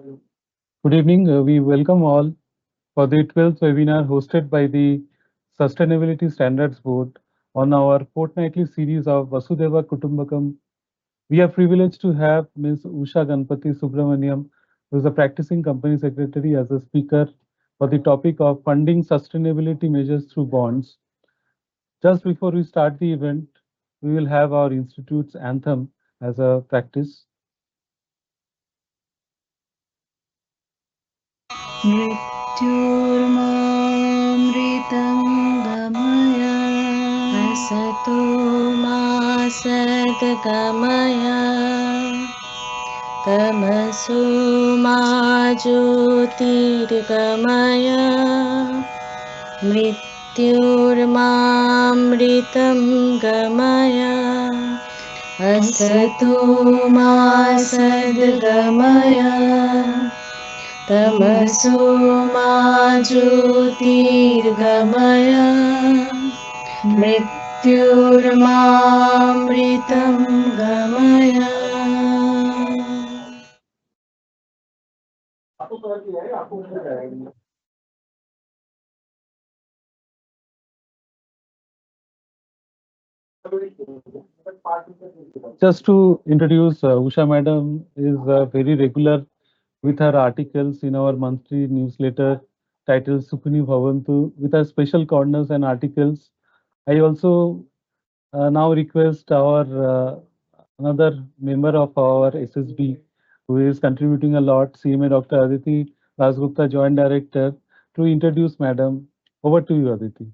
Good evening. We welcome all for the 12th webinar hosted by the Sustainability Standards Board on our fortnightly series of Vasudhaiva Kutumbakam. We are privileged to have Ms. Usha Ganpati Subramaniam, who is a practicing company secretary, as a speaker for the topic of funding sustainability measures through bonds. Just before we start the event, we will have our institute's anthem as a practice. मृत्युर्मामृतं गमय असतो मा सद्गमय तमसो मा ज्योतिर्गमय मृत्युर्मामृतं गमय असतो मा सद्गमय तमसो मा ज्योतिर्गमय मृत्युर्मामृतं गमय. Just to introduce, Usha Madam is very regular with her articles in our monthly newsletter titled Sukhini Bhavantu with her special corners and articles. I also now request our another member of our SSB who is contributing a lot, CMA Dr. Aditi Dasgupta, Joint Director, to introduce Madam. Over to you, Aditi.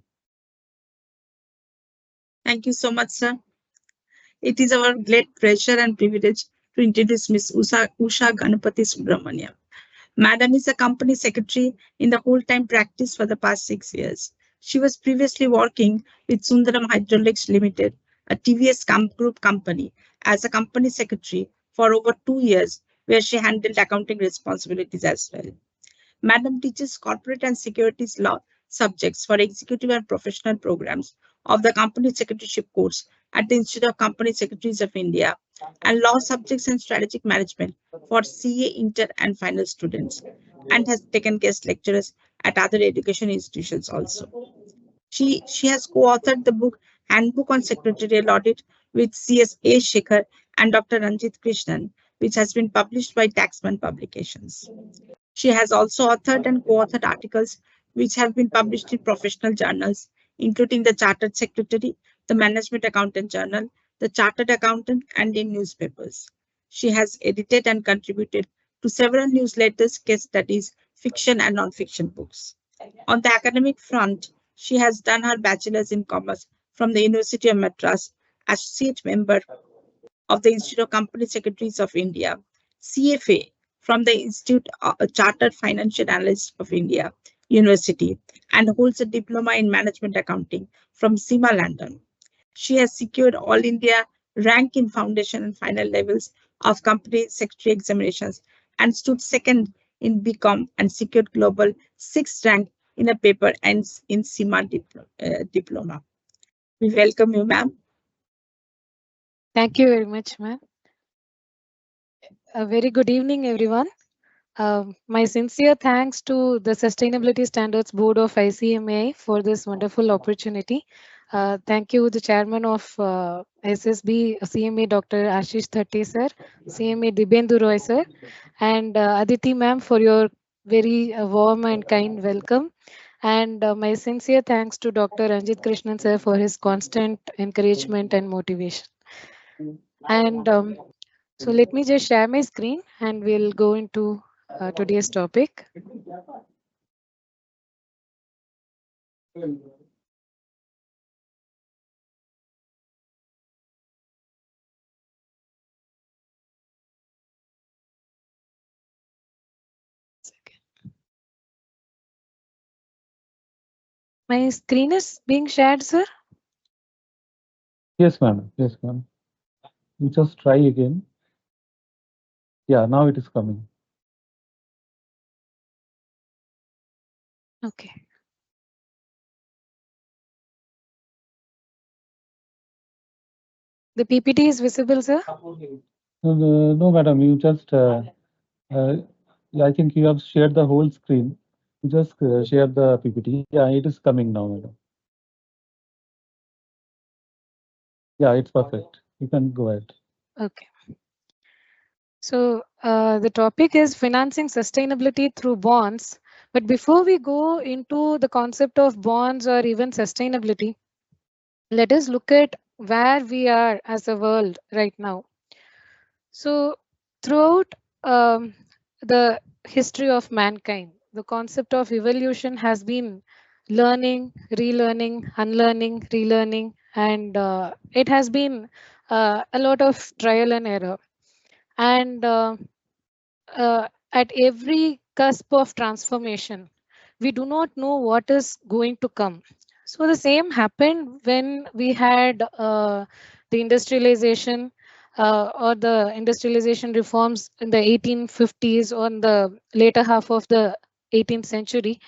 Thank you so much, sir. It is our great pleasure and privilege to introduce Ms. Usha Ganapati Subramaniam. Madam is a company secretary in the whole-time practice for the past 6 years. She was previously working with Sundaram Hydraulics Limited, a TVS group company, as a company secretary for over 2 years, where she handled accounting responsibilities as well. Madam teaches corporate and securities law subjects for executive and professional programs of the Company Secretaryship course at the Institute of Company Secretaries of India and law subjects and strategic management for CA inter and final students, and has taken guest lecturers at other education institutions also. She has co-authored the book Handbook on Secretarial Audit with C.S. A. Shekhar and Dr. Ranjit Krishnan, which has been published by Taxman Publications. She has also authored and co-authored articles which have been published in professional journals, including the Chartered Secretary, the Management Accountant Journal, the Chartered Accountant, and in newspapers. She has edited and contributed to several newsletters, case studies, fiction and non-fiction books. On the academic front, she has done her bachelor's in commerce from the University of Madras, associate member of the Institute of Company Secretaries of India, CFA from the Institute of Chartered Financial Analysts of India University, and holds a diploma in management accounting from SEMA London. She has secured All India rank in foundation and final levels of company secretary examinations and stood second in BCom and secured global sixth rank in a paper and in SEMA diploma. We welcome you, ma'am. Thank you very much, ma'am. A very good evening, everyone. My sincere thanks to the Sustainability Standards Board of ICMA for this wonderful opportunity. Thank you, the chairman of SSB, CMA Dr. Ashish Thatti sir, CMA Dibendu Roy sir, and Aditi ma'am for your very warm and kind welcome. And my sincere thanks to Dr. Ranjit Krishnan sir for his constant encouragement and motivation. And so let me just share my screen and we'll go into today's topic. My screen is being shared, sir. Yes, ma'am. Yes, ma'am. You just try again. Yeah, now it is coming. Okay. The PPT is visible, sir. No, madam, you uh, Yeah, I think you have shared the whole screen. You just share the PPT. Yeah, it is coming now, madam. Yeah, it's perfect. You can go ahead. Okay. So the topic is financing sustainability through bonds. But before we go into the concept of bonds or even sustainability, let us look at where we are as a world right now. So throughout the history of mankind, the concept of evolution has been learning, relearning, unlearning, relearning, and it has been a lot of trial and error. And at every cusp of transformation, we do not know what is going to come. So the same happened when we had the industrialization or the industrialization reforms in the 1850s or in the later half of the 18th century.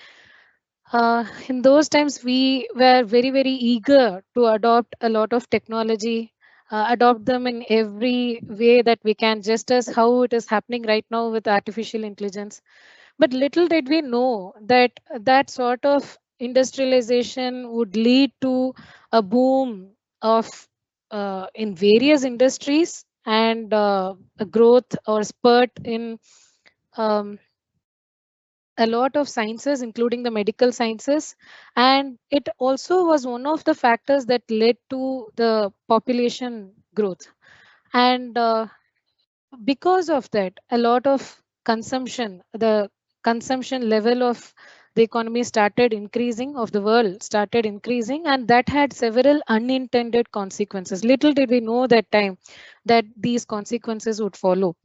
In those times, we were very, very eager to adopt a lot of technology, adopt them in every way that we can, just as how it is happening right now with artificial intelligence. But little did we know that that sort of industrialization would lead to a boom of in various industries and a growth or spurt in um, a lot of sciences, including the medical sciences. And it also was one of the factors that led to the population growth. And because of that, a lot of consumption, the consumption level of the economy started increasing, of the world started increasing, and that had several unintended consequences. Little did we know that time that these consequences would follow.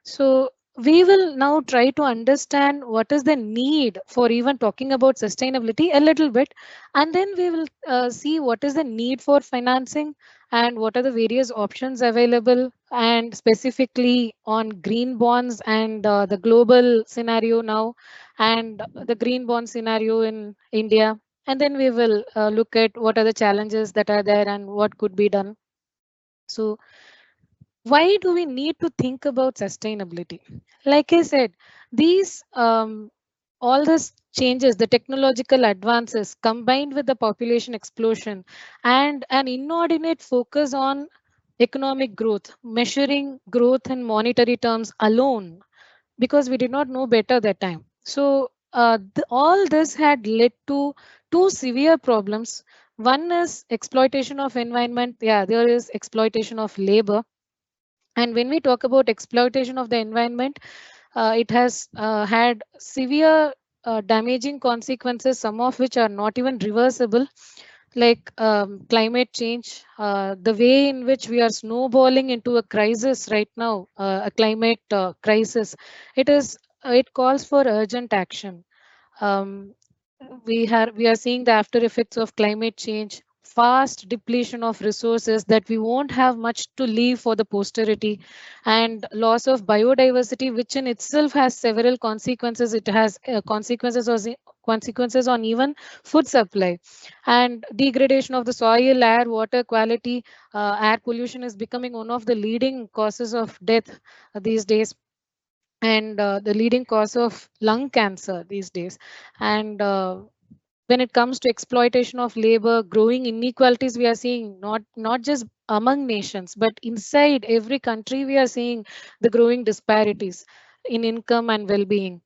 So we will now try to understand what is the need for even talking about sustainability a little bit, and then we will see what is the need for financing and what are the various options available, and specifically on green bonds and the global scenario now, and the green bond scenario in India. And then we will look at what are the challenges that are there and what could be done. So why do we need to think about sustainability? Like I said, these all these changes, the technological advances combined with the population explosion and an inordinate focus on economic growth, measuring growth in monetary terms alone, because we did not know better that time. So all this had led to two severe problems. One is exploitation of environment. Yeah, there is exploitation of labor. And when we talk about exploitation of the environment, it has had severe damaging consequences, some of which are not even reversible, like climate change, the way in which we are snowballing into a crisis right now, a climate crisis. It calls for urgent action. um, we are seeing the after effects of climate change, fast depletion of resources that we won't have much to leave for the posterity, and loss of biodiversity, which in itself has several consequences. It has consequences on even food supply, and degradation of the soil, air, water quality. Air pollution is becoming one of the leading causes of death these days, and the leading cause of lung cancer these days. And when it comes to exploitation of labor, growing inequalities we are seeing, not just among nations but inside every country. We are seeing the growing disparities in income and well-being,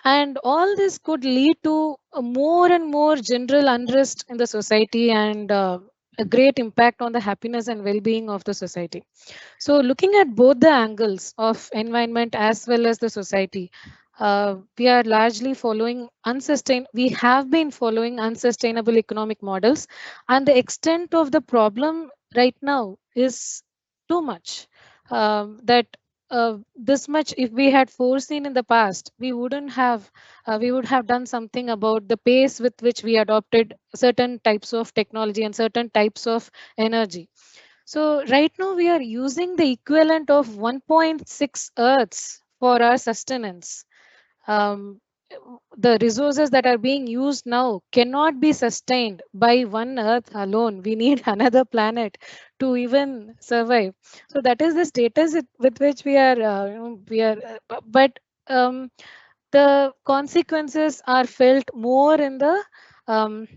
and all this could lead to a more and more general unrest in the society, and a great impact on the happiness and well-being of the society. So looking at both the angles of environment as well as the society, we are largely following we have been following unsustainable economic models, and the extent of the problem right now is too much. That this much, if we had foreseen in the past, we would have done something about the pace with which we adopted certain types of technology and certain types of energy. So right now we are using the equivalent of 1.6 Earths for our sustenance. Um, the resources that are being used now cannot be sustained by one Earth alone. We need another planet to even survive. So that is the status with which we are. But um, the consequences are felt more in the um,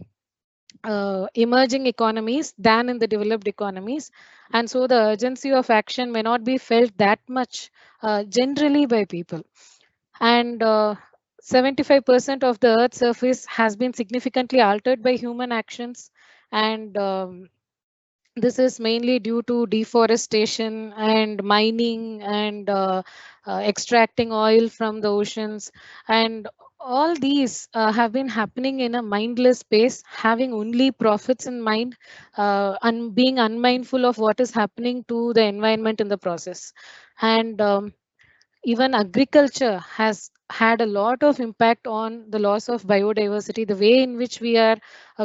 emerging economies than in the developed economies. And so the urgency of action may not be felt that much generally by people. And 75% of the Earth's surface has been significantly altered by human actions. And this is mainly due to deforestation and mining and extracting oil from the oceans. And all these have been happening in a mindless pace, having only profits in mind, and being unmindful of what is happening to the environment in the process. And even agriculture has had a lot of impact on the loss of biodiversity, the way in which we are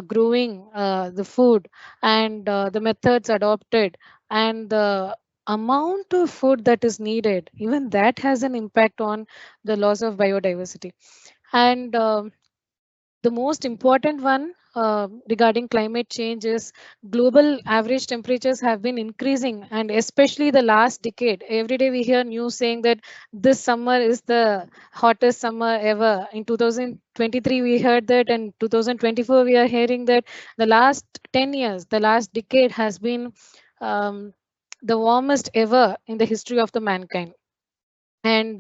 growing the food, and the methods adopted, and the amount of food that is needed, even that has an impact on the loss of biodiversity. And the most important one regarding climate change is global average temperatures have been increasing, and especially the last decade. Every day we hear news saying that this summer is the hottest summer ever. In 2023, we heard that, and 2024, we are hearing that the last 10 years, the last decade has been um, the warmest ever in the history of the mankind. And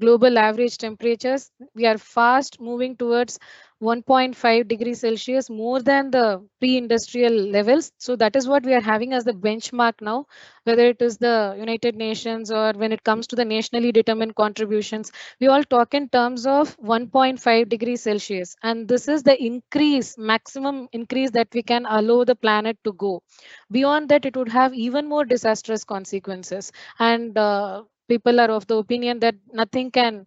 global average temperatures, we are fast moving towards 1.5 degrees Celsius, more than the pre-industrial levels. So that is what we are having as the benchmark now, whether it is the United Nations or when it comes to the nationally determined contributions. We all talk in terms of 1.5 degrees Celsius, and this is the increase, maximum increase that we can allow the planet to go. Beyond that, it would have even more disastrous consequences. And people are of the opinion that nothing can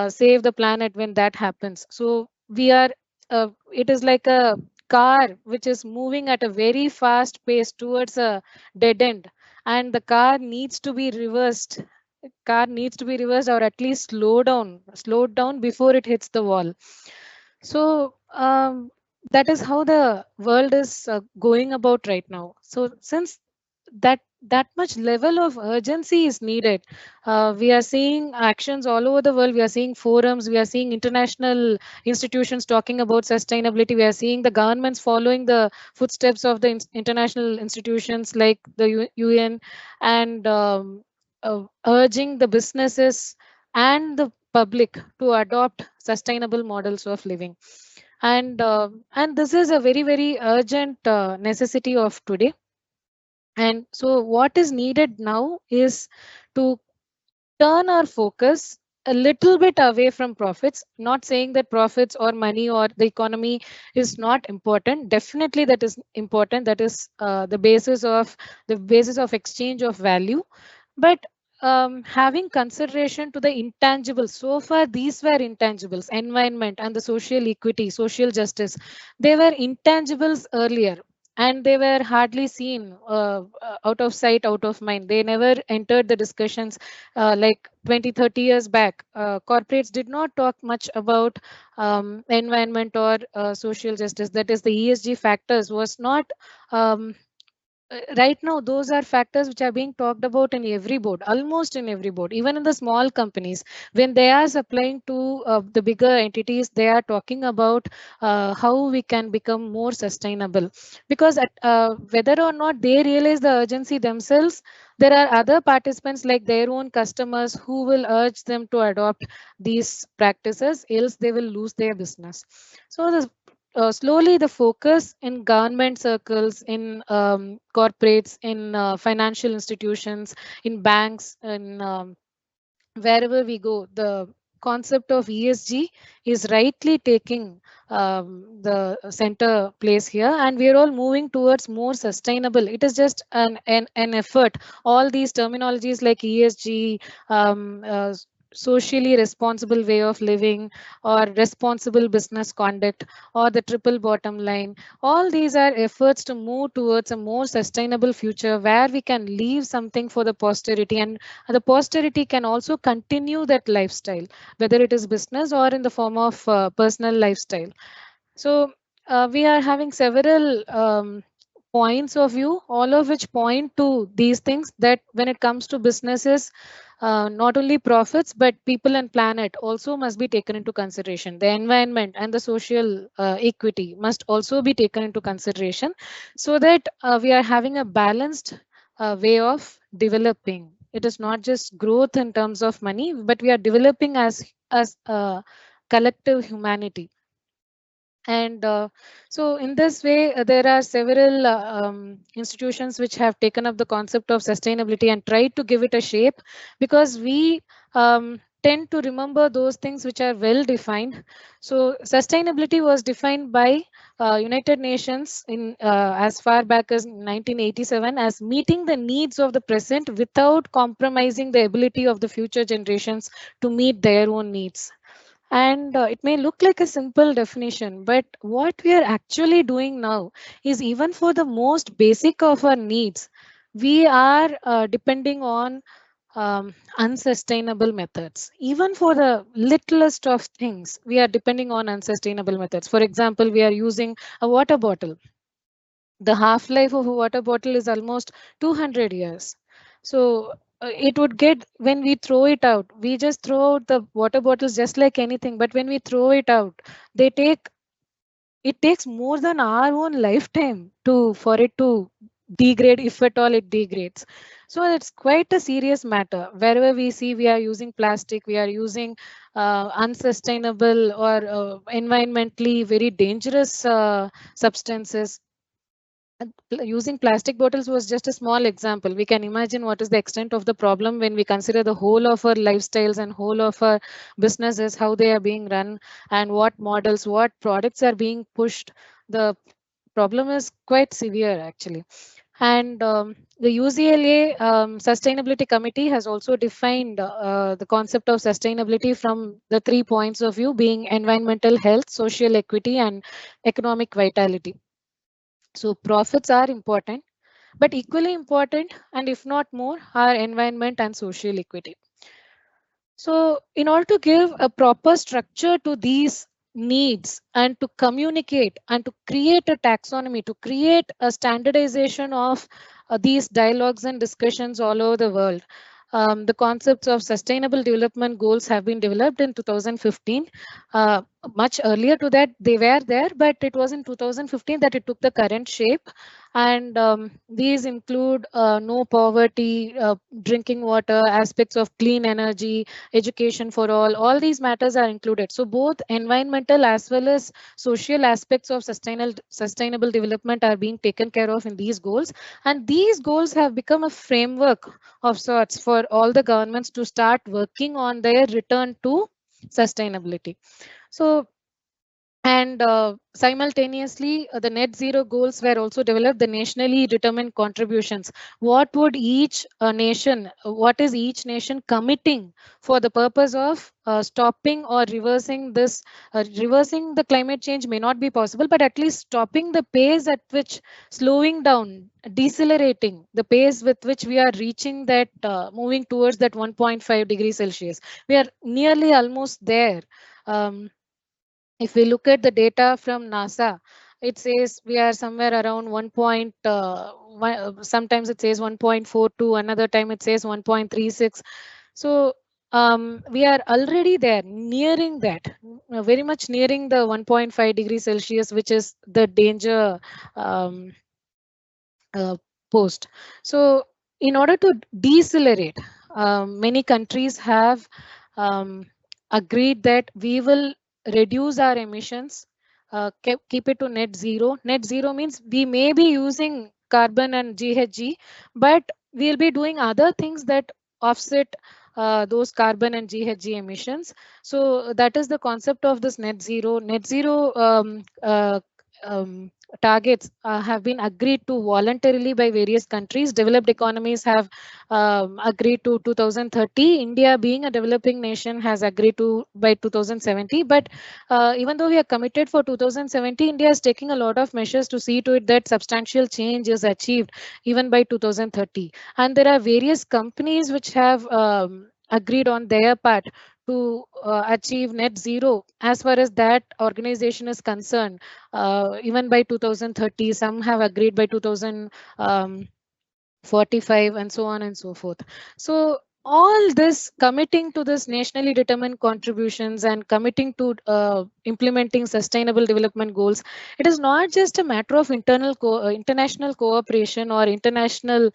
save the planet when that happens. So we are, it is like a car which is moving at a very fast pace towards a dead end, and the car needs to be reversed. Car needs to be reversed, or at least slowed down before it hits the wall. So that is how the world is going about right now. So since that much level of urgency is needed, we are seeing actions all over the world. We are seeing forums, we are seeing international institutions talking about sustainability, we are seeing the governments following the footsteps of the international institutions like the UN, and urging the businesses and the public to adopt sustainable models of living. And this is a very, very urgent necessity of today. And so what is needed now is to turn our focus a little bit away from profits. Not saying that profits or money or the economy is not important. Definitely that is important. That is the basis of exchange of value. But having consideration to the intangibles, so far these were intangibles: environment and the social equity, social justice. They were intangibles earlier, and they were hardly seen, out of sight, out of mind. They never entered the discussions. Like 20-30 years back, corporates did not talk much about environment or social justice, that is the ESG factors was not um, right now. Those are factors which are being talked about in every board, almost in every board. Even in the small companies, when they are supplying to the bigger entities, they are talking about how we can become more sustainable. Because whether or not they realize the urgency themselves, there are other participants like their own customers who will urge them to adopt these practices, else they will lose their business. So slowly the focus in government circles, in corporates, in financial institutions, in banks, in wherever we go, the concept of ESG is rightly taking the center place here, and we are all moving towards more sustainable. It is just an effort. All these terminologies like ESG, socially responsible way of living, or responsible business conduct, or the triple bottom line, all these are efforts to move towards a more sustainable future where we can leave something for the posterity, and the posterity can also continue that lifestyle, whether it is business or in the form of personal lifestyle. So we are having several points of view, all of which point to these things, that when it comes to businesses, not only profits, but people and planet also must be taken into consideration. The environment and the social equity must also be taken into consideration, so that we are having a balanced way of developing. It is not just growth in terms of money, but we are developing as a collective humanity. And so in this way, there are several institutions which have taken up the concept of sustainability and tried to give it a shape, because we tend to remember those things which are well defined. So sustainability was defined by United Nations in as far back as 1987 as meeting the needs of the present without compromising the ability of the future generations to meet their own needs. And it may look like a simple definition, but what we are actually doing now is, even for the most basic of our needs, we are depending on unsustainable methods. Even for the littlest of things, we are depending on unsustainable methods. For example, we are using a water bottle. The half life of a water bottle is almost 200 years. So it would get, when we throw it out, we just throw out the water bottles just like anything, but when we throw it out, they take it takes more than our own lifetime to for it to degrade, if at all it degrades. So it's quite a serious matter. Wherever we see we are using plastic, we are using unsustainable or environmentally very dangerous substances. Using plastic bottles was just a small example. We can imagine what is the extent of the problem when we consider the whole of our lifestyles and whole of our businesses, how they are being run, and what models, what products are being pushed. The problem is quite severe, actually. And the UCLA Sustainability Committee has also defined the concept of sustainability from the 3 points of view, being environmental health, social equity, and economic vitality. So profits are important, but equally important, and if not more, are environment and social equity. So in order to give a proper structure to these needs and to communicate and to create a taxonomy, to create a standardization of these dialogues and discussions all over the world, the concepts of sustainable development goals have been developed in 2015. Uh, Much earlier to that, they were there, but it was in 2015 that it took the current shape. And these include no poverty, drinking water, aspects of clean energy, education for all these matters are included. So both environmental as well as social aspects of sustainable development are being taken care of in these goals. And these goals have become a framework of sorts for all the governments to start working on their return to sustainability. So, and simultaneously, the net zero goals were also developed, the nationally determined contributions. What would each nation, what is each nation committing for the purpose of stopping or reversing this? Reversing the climate change may not be possible, but at least stopping the pace at which, slowing down, decelerating the pace with which we are reaching that, moving towards that 1.5 degrees Celsius. We are nearly almost there. If we look at the data from NASA, it says we are somewhere around 1. Sometimes it says 1.42, another time it says 1.36. So we are already there, nearing that, very much nearing the 1.5 degrees Celsius, which is the danger um, uh, post. So in order to decelerate, many countries have um, agreed that we will reduce our emissions, keep it to net zero. Net zero means we may be using carbon and GHG, but we'll be doing other things that offset those carbon and GHG emissions. So that is the concept of this net zero. Net zero um, targets have been agreed to voluntarily by various countries. Developed economies have agreed to 2030. India, being a developing nation, has agreed to by 2070. But even though we are committed for 2070, India is taking a lot of measures to see to it that substantial change is achieved even by 2030. And there are various companies which have agreed on their part to achieve net zero as far as that organization is concerned, even by 2030. Some have agreed by 2045, and so on and so forth. So all this committing to this nationally determined contributions and committing to implementing sustainable development goals, it is not just a matter of international cooperation or international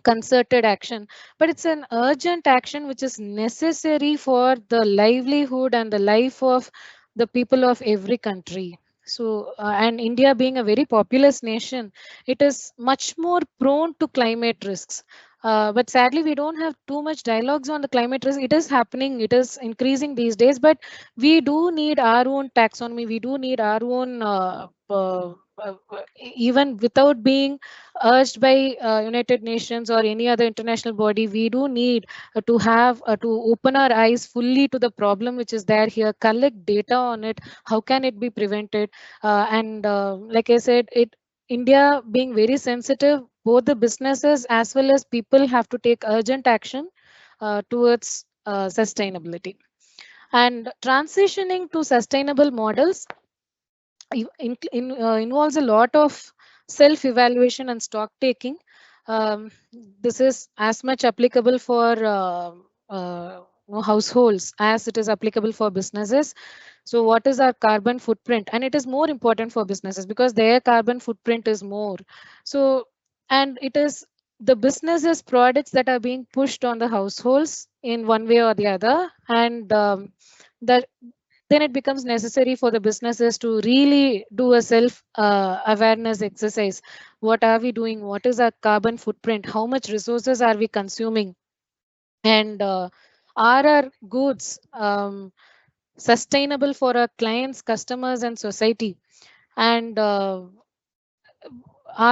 concerted action, but it's an urgent action which is necessary for the livelihood and the life of the people of every country. So, and India being a very populous nation, it is much more prone to climate risks. But sadly, we don't have too much dialogues on the climate risk. It is happening, it is increasing these days, but we do need our own taxonomy. We do need our own, even without being urged by United Nations or any other international body, we do need to have to open our eyes fully to the problem which is there here, collect data on it, how can it be prevented, and like I said, it India being very sensitive, both the businesses as well as people have to take urgent action towards sustainability. And transitioning to sustainable models involves a lot of self evaluation and stock taking. This is as much applicable for households as it is applicable for businesses. So what is our carbon footprint? And it is more important for businesses because their carbon footprint is more. So, and it is the businesses products that are being pushed on the households in one way or the other. And that then it becomes necessary for the businesses to really do a self awareness exercise. What are we doing? What is our carbon footprint? How much resources are we consuming? And are our goods sustainable for our clients, customers, and society? And are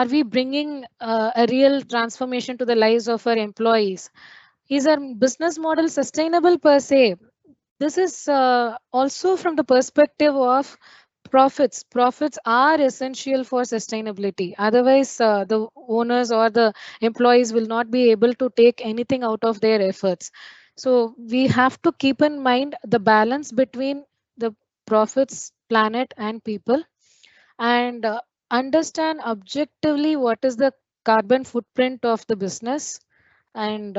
we bringing a real transformation to the lives of our employees? Is our business model sustainable per se? This is also from the perspective of profits. Profits are essential for sustainability. Otherwise, the owners or the employees will not be able to take anything out of their efforts. So we have to keep in mind the balance between the profits, planet, and people, and understand objectively what is the carbon footprint of the business, and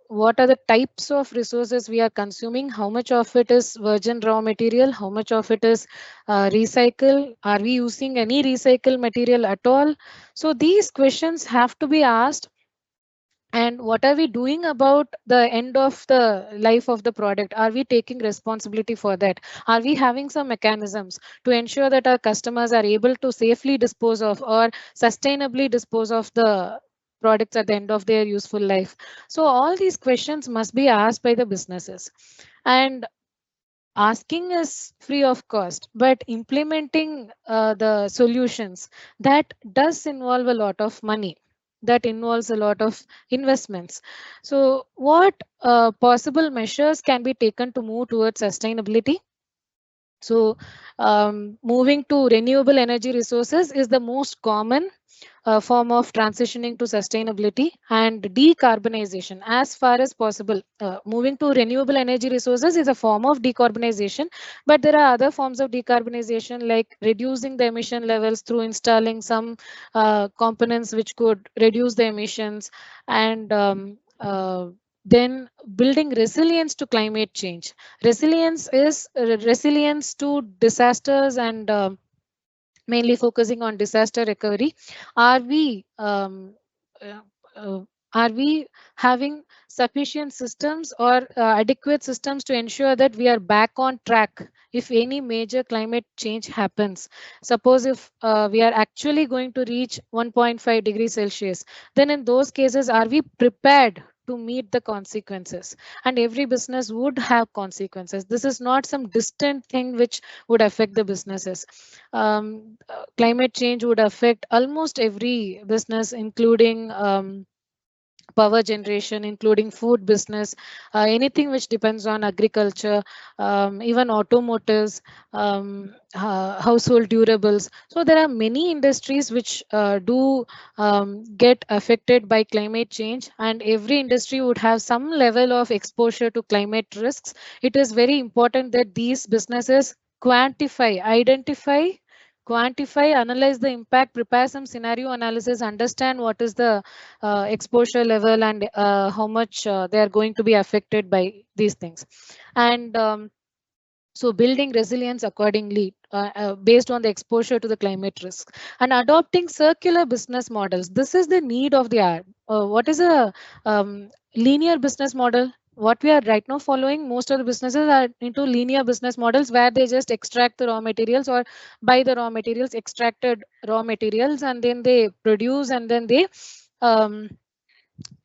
what are the types of resources we are consuming, how much of it is virgin raw material, how much of it is recycle, are we using any recycled material at all? So these questions have to be asked. And what are we doing about the end of the life of the product? Are we taking responsibility for that? Are we having some mechanisms to ensure that our customers are able to safely dispose of or sustainably dispose of the products at the end of their useful life? So all these questions must be asked by the businesses. And asking is free of cost, but implementing the solutions, that does involve a lot of money, that involves a lot of investments. So what possible measures can be taken to move towards sustainability? So moving to renewable energy resources is the most common form of transitioning to sustainability and decarbonization as far as possible. Moving to renewable energy resources is a form of decarbonization, but there are other forms of decarbonization like reducing the emission levels through installing some components which could reduce the emissions, and then building resilience to climate change. Resilience is resilience to disasters, and mainly focusing on disaster recovery. Are we uh, uh, are we having sufficient systems or adequate systems to ensure that we are back on track if any major climate change happens? Suppose if we are actually going to reach 1.5 degrees Celsius, then in those cases, are we prepared to meet the consequences? And every business would have consequences. This is not some distant thing which would affect the businesses. Climate change would affect almost every business, including power generation, including food business, anything which depends on agriculture, even automotives, household durables. So there are many industries which do get affected by climate change, and every industry would have some level of exposure to climate risks. It is very important that these businesses quantify, identify, quantify, analyze the impact, prepare some scenario analysis, understand what is the exposure level and how much they are going to be affected by these things. And so building resilience accordingly based on the exposure to the climate risk and adopting circular business models. This is the need of the hour. What is a linear business model? What we are right now following, most of the businesses are into linear business models where they just extract the raw materials or buy the raw materials, extracted raw materials, and then they produce and then they um,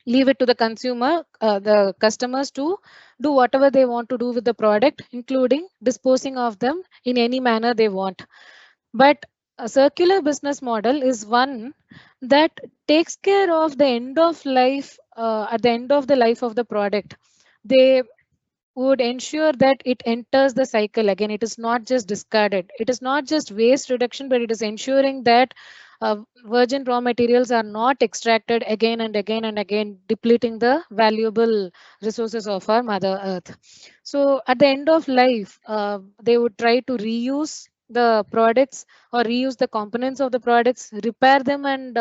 leave it to the consumer, the customers to do whatever they want to do with the product, including disposing of them in any manner they want. But a circular business model is one that takes care of the end of life, at the end of the life of the product. They would ensure that it enters the cycle again. It is not just discarded. It is not just waste reduction, but it is ensuring that virgin raw materials are not extracted again and again and again, depleting the valuable resources of our Mother Earth. So at the end of life, they would try to reuse the products or reuse the components of the products, repair them and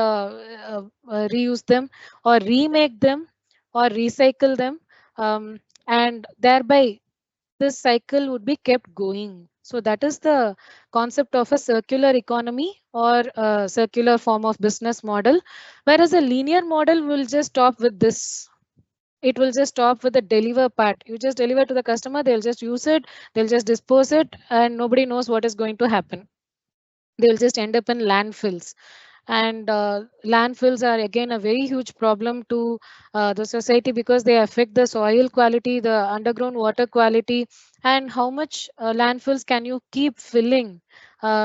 reuse them or remake them or recycle them. And thereby this cycle would be kept going. So that is the concept of a circular economy or a circular form of business model, whereas a linear model will just stop with this. It will just stop with the deliver part. You just deliver to the customer, they'll just use it, they'll just dispose it, and nobody knows what is going to happen. They'll just end up in landfills. And landfills are again a very huge problem to the society because they affect the soil quality, the underground water quality, and how much landfills can you keep filling,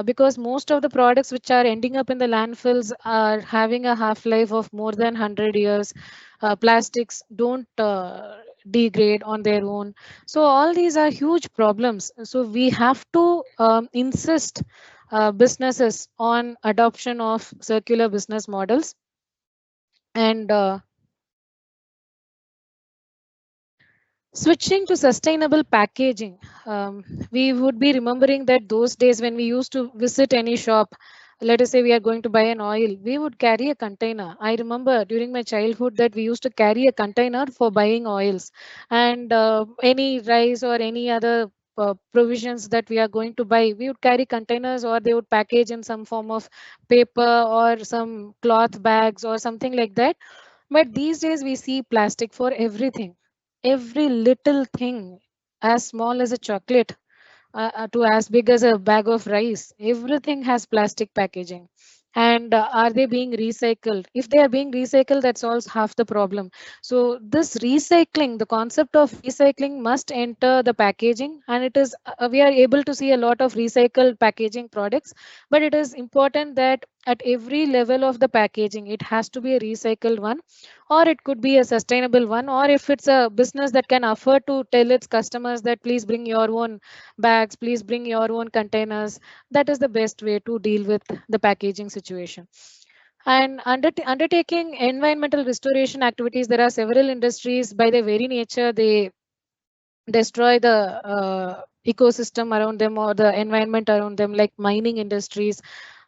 because most of the products which are ending up in the landfills are having a half life of more than 100 years. Plastics don't degrade on their own. So all these are huge problems. So we have to insist businesses on adoption of circular business models. And switching to sustainable packaging, we would be remembering that those days when we used to visit any shop, let us say we are going to buy an oil, we would carry a container. I remember during my childhood that we used to carry a container for buying oils, and any rice or any other provisions that we are going to buy, we would carry containers or they would package in some form of paper or some cloth bags or something like that. But these days we see plastic for everything. Every little thing, as small as a chocolate to as big as a bag of rice, everything has plastic packaging. And are they being recycled? If they are being recycled, that solves half the problem. So this recycling, the concept of recycling must enter the packaging, and it is we are able to see a lot of recycled packaging products. But it is important that at every level of the packaging, it has to be a recycled one, or it could be a sustainable one, or if it's a business that can afford to tell its customers that please bring your own bags, please bring your own containers, that is the best way to deal with the packaging situation. And undertaking environmental restoration activities, there are several industries by their very nature, they destroy the ecosystem around them or the environment around them, like mining industries,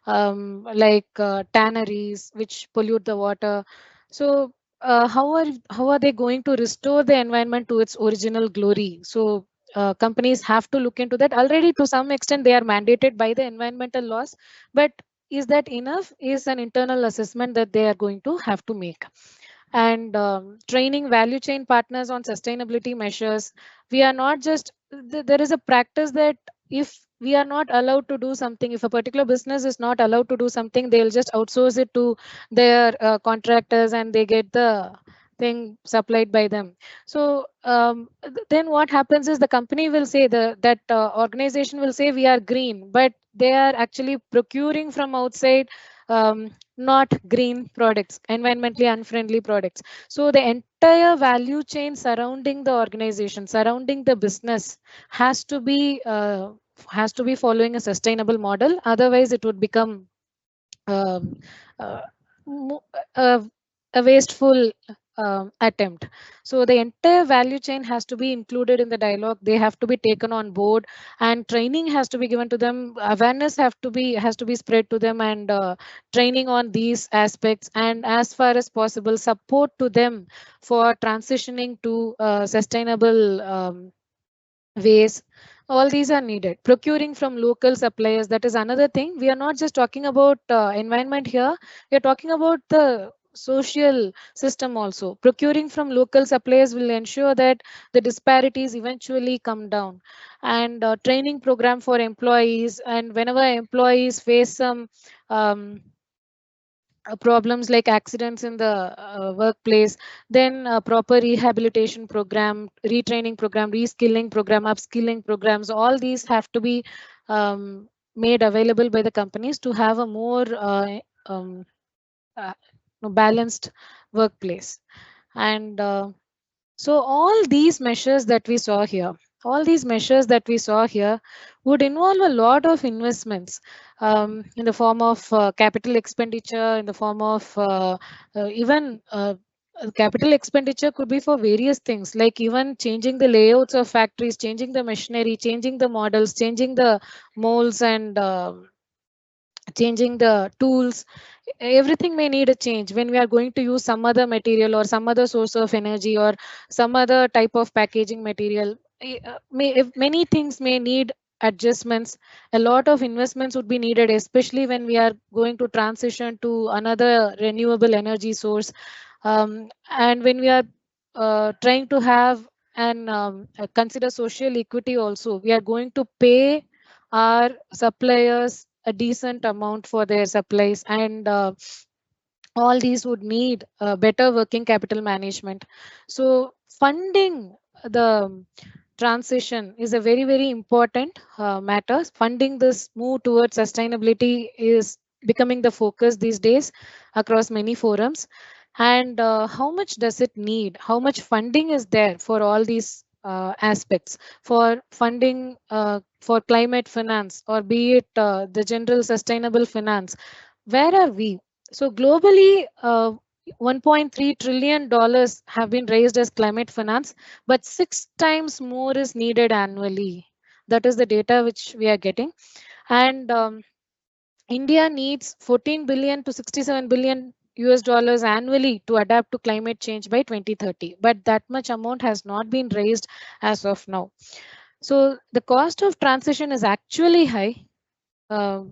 like tanneries which pollute the water. So how are they going to restore the environment to its original glory? So companies have to look into that. Already to some extent they are mandated by the environmental laws, but is that enough is an internal assessment that they are going to have to make. And training value chain partners on sustainability measures. We are not just there is a practice that if we are not allowed to do something, if a particular business is not allowed to do something, they'll just outsource it to their contractors and they get the thing supplied by them. So then what happens is the company will say that organization will say we are green, but they are actually procuring from outside not green products, environmentally unfriendly products. So the entire value chain surrounding the organization, surrounding the business, has to be following a sustainable model. Otherwise, it would become um, uh, mo- uh, a wasteful attempt. So the entire value chain has to be included in the dialogue. They have to be taken on board, and training has to be given to them. Awareness has to be spread to them, and training on these aspects, and as far as possible support to them for transitioning to sustainable ways. All these are needed. Procuring from local suppliers, that is another thing. We are not just talking about environment here, we are talking about the social system also. Procuring from local suppliers will ensure that the disparities eventually come down. And training program for employees, and whenever employees face some problems like accidents in the workplace, then proper rehabilitation program, retraining program, reskilling program, upskilling programs, all these have to be made available by the companies to have a more um, uh, balanced workplace. And so all these measures that we saw here, all these measures that we saw here would involve a lot of investments, in the form of capital expenditure, in the form of even capital expenditure could be for various things, like even changing the layouts of factories, changing the machinery, changing the models, changing the molds, and changing the tools. Everything may need a change when we are going to use some other material or some other source of energy or some other type of packaging material. Many things may need adjustments. A lot of investments would be needed, especially when we are going to transition to another renewable energy source. And when we are trying to have and consider social equity also, we are going to pay our suppliers a decent amount for their supplies, and all these would need better working capital management. So funding the transition is a very, very important matter. Funding this move towards sustainability is becoming the focus these days across many forums. And how much does it need? How much funding is there for all these aspects? For funding for climate finance, or be it the general sustainable finance, where are we? So globally, $1.3 trillion have been raised as climate finance, but 6 times more is needed annually. That is the data which we are getting. And India needs 14 billion to 67 billion US dollars annually to adapt to climate change by 2030. But that much amount has not been raised as of now. So the cost of transition is actually high. uh,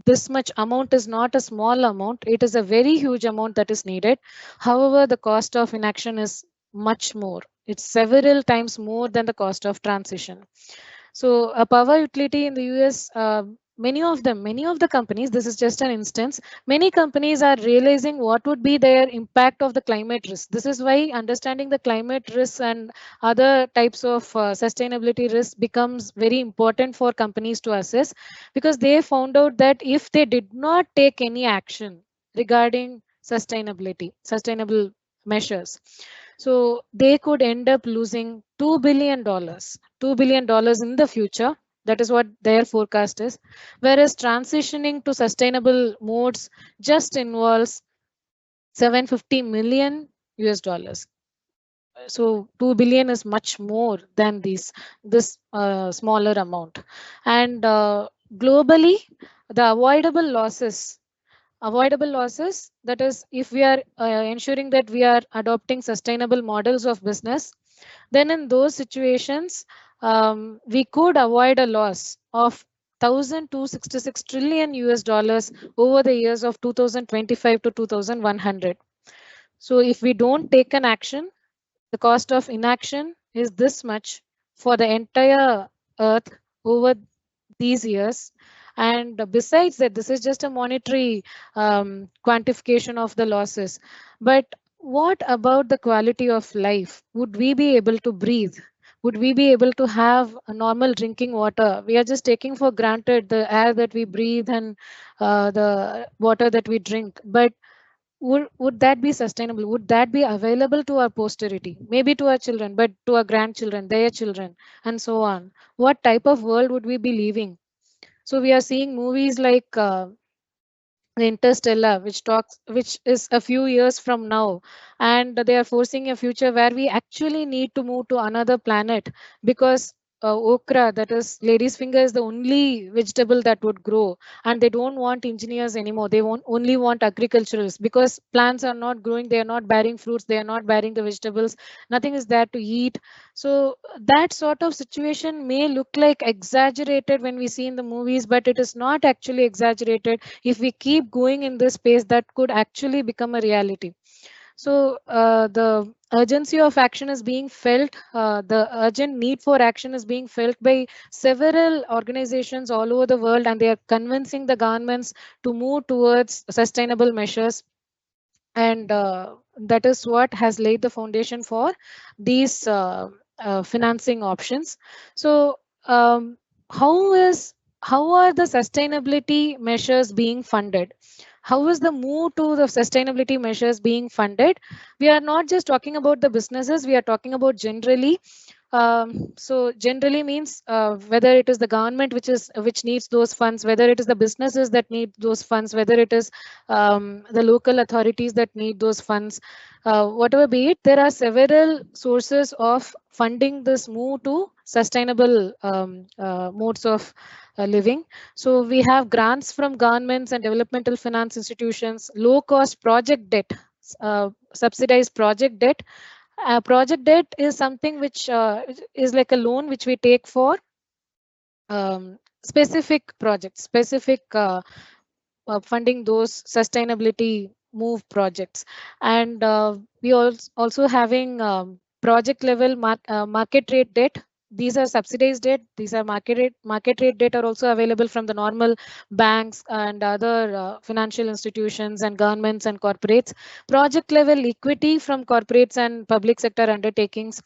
this much amount is not a small amount. It is a very huge amount that is needed. However, the cost of inaction is much more. It's several times more than the cost of transition. So a power utility in the US, many of the companies, this is just an instance, many companies are realizing what would be their impact of the climate risk. This is why understanding the climate risks and other types of sustainability risk becomes very important for companies to assess, because they found out that if they did not take any action regarding sustainable measures, so they could end up losing $2 billion in the future. That is what their forecast is. Whereas transitioning to sustainable modes just involves 750 million US dollars. So 2 billion is much more than this smaller amount. And globally, the avoidable losses, that is, if we are ensuring that we are adopting sustainable models of business, then in those situations, we could avoid a loss of 1,266 trillion US dollars over the years of 2025 to 2100. So if we don't take an action, the cost of inaction is this much for the entire earth over these years. And besides that, this is just a monetary quantification of the losses. But what about the quality of life? Would we be able to breathe? Would we be able to have a normal drinking water? We are just taking for granted the air that we breathe and the water that we drink. But would that be sustainable? Would that be available to our posterity? Maybe to our children, but to our grandchildren, their children, and so on. What type of world would we be living? So we are seeing movies like the Interstellar, which is a few years from now, and they are forcing a future where we actually need to move to another planet, because okra, that is lady's finger, is the only vegetable that would grow, and they don't want engineers anymore. They only want agriculturalists, because plants are not growing, they are not bearing fruits, they are not bearing the vegetables, nothing is there to eat. So that sort of situation may look like exaggerated when we see in the movies, but it is not actually exaggerated. If we keep going in this space, that could actually become a reality. So the urgency of action is being felt, the urgent need for action is being felt by several organizations all over the world, and they are convincing the governments to move towards sustainable measures. And that is what has laid the foundation for these financing options. So how is how are the sustainability measures being funded? How is the move to the sustainability measures being funded? We are not just talking about the businesses, we are talking about generally. So generally means whether it is the government which needs those funds, whether it is the businesses that need those funds, whether it is the local authorities that need those funds, whatever be it, there are several sources of funding this move to sustainable modes of living. So we have grants from governments and developmental finance institutions, low cost project debt, subsidized project debt. Project debt is something which is like a loan which we take for specific projects, specific funding those sustainability move projects. And we also having project level market rate debt. These are subsidized debt, these are market rate debt are also available from the normal banks and other financial institutions and governments and corporates. Project level equity from corporates and public sector undertakings.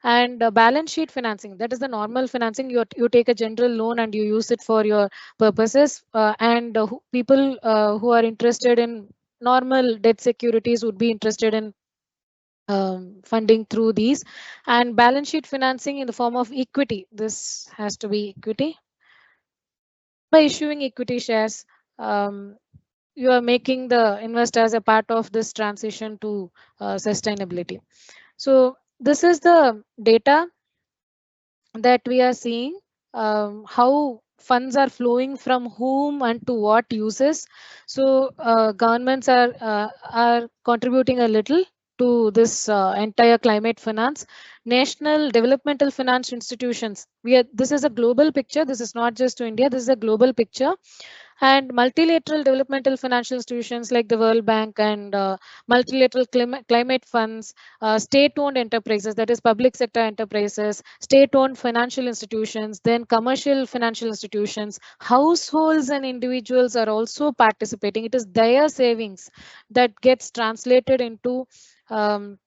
And balance sheet financing, that is the normal financing. You take a general loan and you use it for your purposes, and people who are interested in normal debt securities would be interested in funding through these. And balance sheet financing in the form of equity, this has to be equity. By issuing equity shares, you are making the investors a part of this transition to sustainability. So this is the data that we are seeing, how funds are flowing from whom and to what uses. So governments are contributing a little to this entire climate finance. National developmental finance institutions, this is a global picture, this is not just to India, this is a global picture. And multilateral developmental financial institutions like the World Bank and multilateral climate funds, state-owned enterprises, that is public sector enterprises, state-owned financial institutions, then commercial financial institutions, households and individuals are also participating. It is their savings that gets translated into um,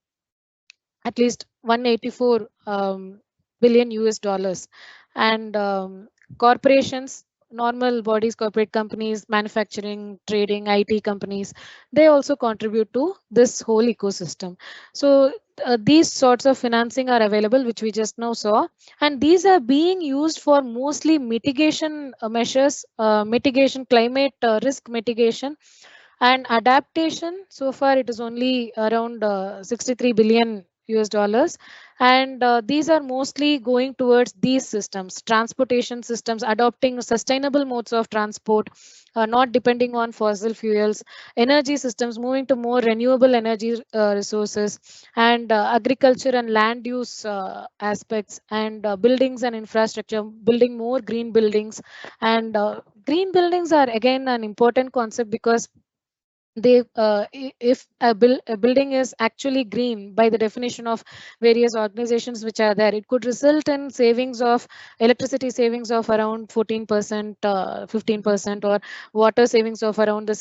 at least 184 billion US dollars. And corporations, normal bodies, corporate companies, manufacturing, trading, IT companies, they also contribute to this whole ecosystem. So these sorts of financing are available, which we just now saw, and these are being used for mostly mitigation measures, mitigation, climate risk mitigation and adaptation. So far it is only around 63 billion US dollars, and these are mostly going towards these systems, transportation systems, adopting sustainable modes of transport, not depending on fossil fuels, energy systems, moving to more renewable energy resources, and agriculture and land use aspects, and buildings and infrastructure, building more green buildings. And green buildings are again an important concept, because they if a building is actually green by the definition of various organizations which are there, it could result in savings of electricity savings of around 14%, 15%, or water savings of around the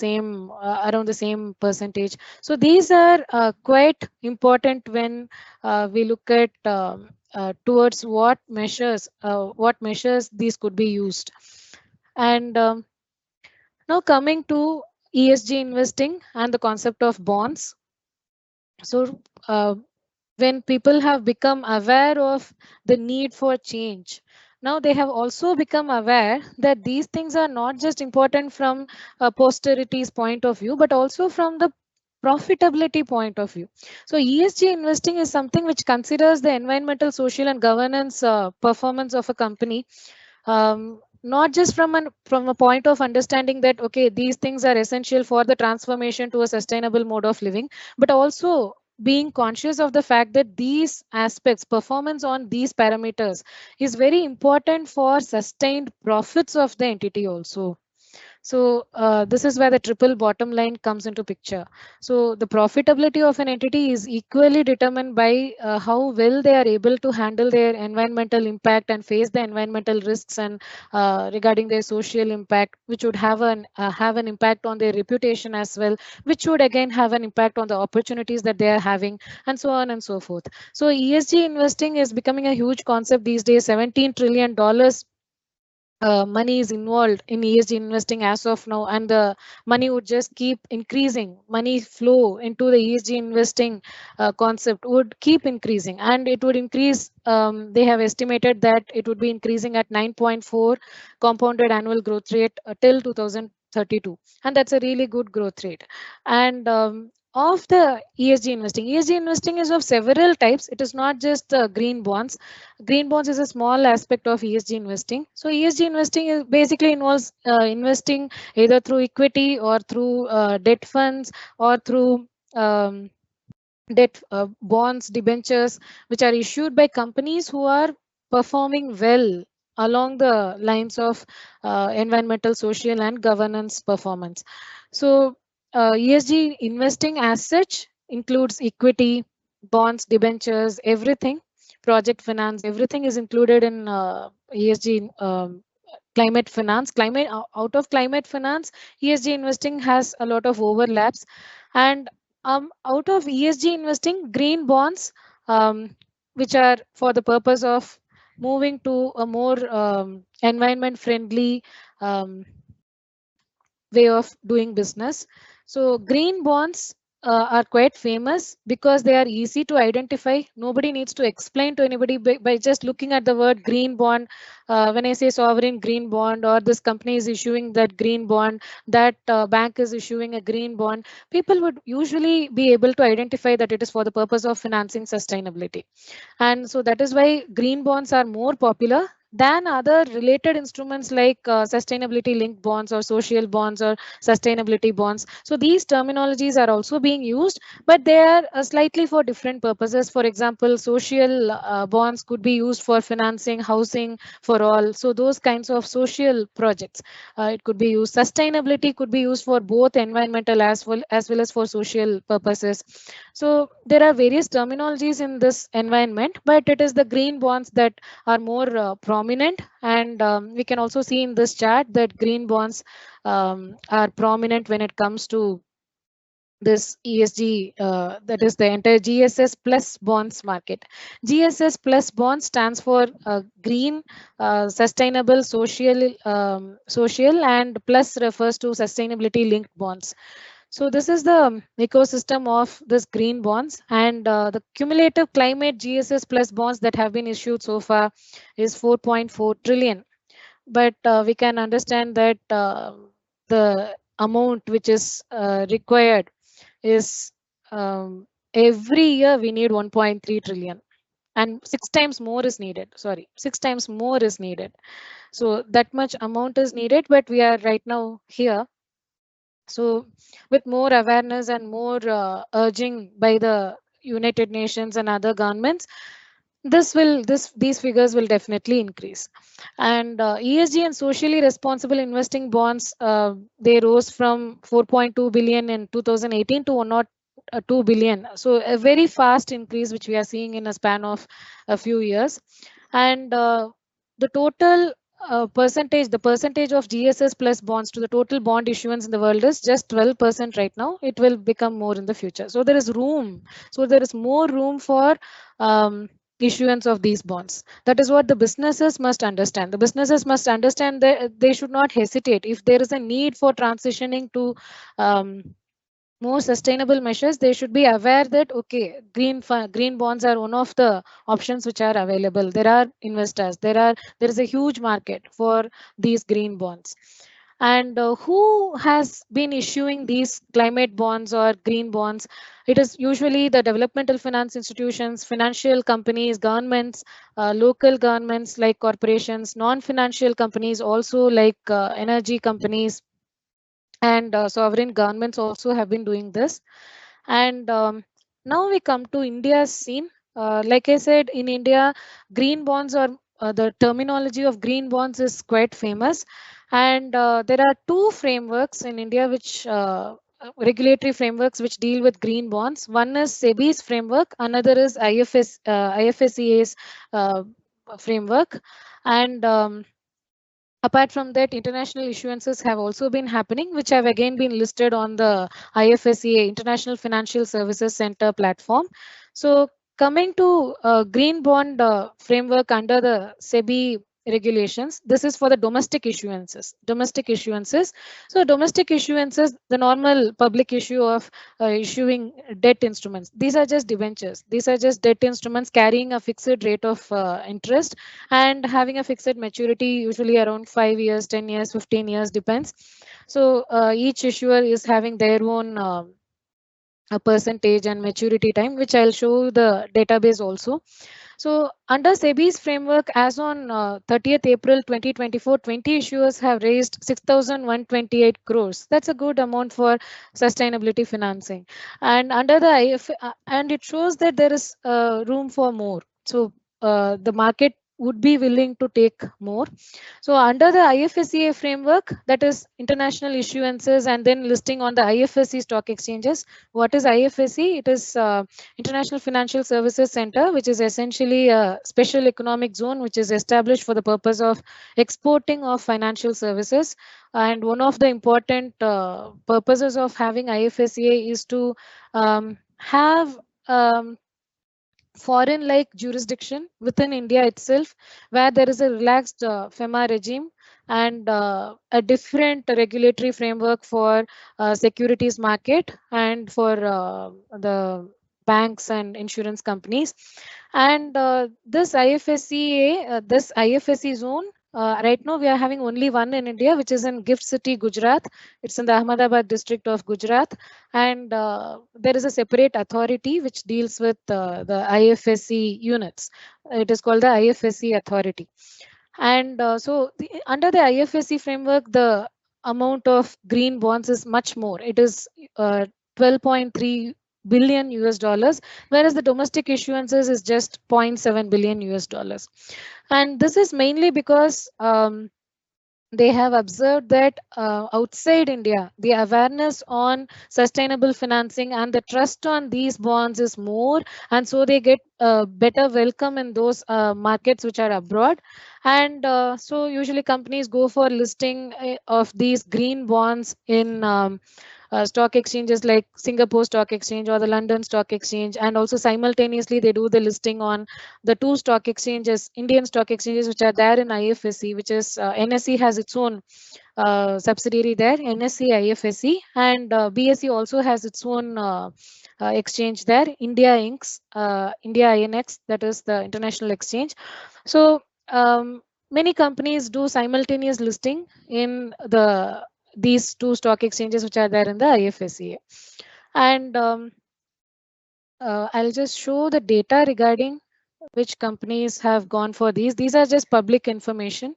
same percentage. So these are quite important when we look at towards what measures these could be used. And now coming to ESG investing and the concept of bonds. So when people have become aware of the need for change, Now they have also become aware that these things are not just important from a posterity's point of view, but also from the profitability point of view. So ESG investing is something which considers the environmental, social, and governance performance of a company, not just from a point of understanding that okay, these things are essential for the transformation to a sustainable mode of living, but also being conscious of the fact that these aspects, performance on these parameters, is very important for sustained profits of the entity also. So this is where the triple bottom line comes into picture. So the profitability of an entity is equally determined by how well they are able to handle their environmental impact and face the environmental risks, and regarding their social impact, which would have an impact on their reputation as well, which would again have an impact on the opportunities that they are having, and so on and so forth. So ESG investing is becoming a huge concept these days. $17 trillion money is involved in ESG investing as of now, and the money would just keep increasing. Money flow into the ESG investing concept would keep increasing, and it would increase. They have estimated that it would be increasing at 9.4 compounded annual growth rate till 2032, and that's a really good growth rate. And of the ESG investing is of several types. It is not just green bonds. Green bonds is a small aspect of ESG investing. So ESG investing is basically involves investing either through equity or through debt funds, or through debt bonds, debentures, which are issued by companies who are performing well along the lines of environmental, social, and governance performance. So ESG investing as such includes equity, bonds, debentures, everything, project finance, everything is included in ESG. Climate finance, out of climate finance, ESG investing has a lot of overlaps. And out of ESG investing, green bonds, which are for the purpose of moving to a more environment friendly way of doing business. So green bonds are quite famous because they are easy to identify. Nobody needs to explain to anybody by just looking at the word green bond. When I say sovereign green bond, or this company is issuing that green bond, that bank is issuing a green bond, people would usually be able to identify that it is for the purpose of financing sustainability. And so that is why green bonds are more popular than other related instruments like sustainability linked bonds or social bonds or sustainability bonds. So these terminologies are also being used, but they are slightly for different purposes. For example, social bonds could be used for financing housing for all. So those kinds of social projects, it could be used. Sustainability could be used for both environmental as well as for social purposes. So there are various terminologies in this environment, but it is the green bonds that are more prominent. And we can also see in this chart that green bonds are prominent when it comes to this ESG, that is the entire GSS plus bonds market. GSS plus bonds stands for green, sustainable, social, and plus refers to sustainability linked bonds. So this is the ecosystem of this green bonds, and the cumulative climate GSS plus bonds that have been issued so far is 4.4 trillion. But we can understand that the amount which is required is, every year we need 1.3 trillion, and 6 times more is needed. Sorry, 6 times more is needed. So that much amount is needed, but we are right now here. So with more awareness and more urging by the United Nations and other governments, these figures will definitely increase. And ESG and socially responsible investing bonds, they rose from 4.2 billion in 2018 to 102 billion. So a very fast increase which we are seeing in a span of a few years. And the total the percentage of GSS plus bonds to the total bond issuance in the world is just 12% right now. It will become more in the future. So there is room. So there is more room for issuance of these bonds. That is what the businesses must understand. The businesses must understand that they should not hesitate if there is a need for transitioning to more sustainable measures, they should be aware that okay, green bonds are one of the options which are available. There are investors. There is a huge market for these green bonds. And who has been issuing these climate bonds or green bonds? It is usually the developmental finance institutions, financial companies, governments, local governments like corporations, non-financial companies also like energy companies, and sovereign governments also have been doing this. And now we come to India's scene. Like I said, in India, green bonds, or the terminology of green bonds is quite famous. And there are two frameworks in India which regulatory frameworks which deal with green bonds. One is SEBI's framework, another is IFSCA's framework. And apart from that, international issuances have also been happening, which have again been listed on the IFSCA, International Financial Services Center platform. So coming to green bond framework under the SEBI regulations, this is for the domestic issuances. Domestic issuances. So domestic issuances, the normal public issue of issuing debt instruments. These are just debentures. These are just debt instruments carrying a fixed rate of interest and having a fixed maturity, usually around 5 years, 10 years, 15 years, depends. So each issuer is having their own a percentage and maturity time, which I'll show the database also. So under SEBI's framework, as on 30th April 2024, 20 issuers have raised 6,128 crores. That's a good amount for sustainability financing. And under the and it shows that there is room for more. So the market would be willing to take more. So under the IFSCA framework, that is international issuances and then listing on the IFSC stock exchanges. What is IFSC? It is International Financial Services Center, which is essentially a special economic zone which is established for the purpose of exporting of financial services. And one of the important purposes of having IFSCA is to have foreign like jurisdiction within India itself, where there is a relaxed FEMA regime and a different regulatory framework for securities market and for the banks and insurance companies. And this IFSC zone, right now we are having only one in India, which is in Gift City, Gujarat. It's in the Ahmedabad district of Gujarat. And there is a separate authority which deals with the IFSC units. It is called the IFSC authority. And under the IFSC framework, the amount of green bonds is much more. It is 12.3 billion US dollars, whereas the domestic issuances is just 0.7 billion US dollars. And this is mainly because they have observed that outside India, the awareness on sustainable financing and the trust on these bonds is more, and so they get better welcome in those markets which are abroad. And so usually companies go for listing of these green bonds in stock exchanges like Singapore Stock Exchange or the London Stock Exchange, and also simultaneously they do the listing on the two stock exchanges, Indian stock exchanges, which are there in IFSC, which is NSE has its own subsidiary there, NSE IFSC, and BSE also has its own exchange there, India INX, that is the international exchange. So many companies do simultaneous listing in these two stock exchanges which are there in the IFSCA. And I'll just show the data regarding which companies have gone for these. These are just public information.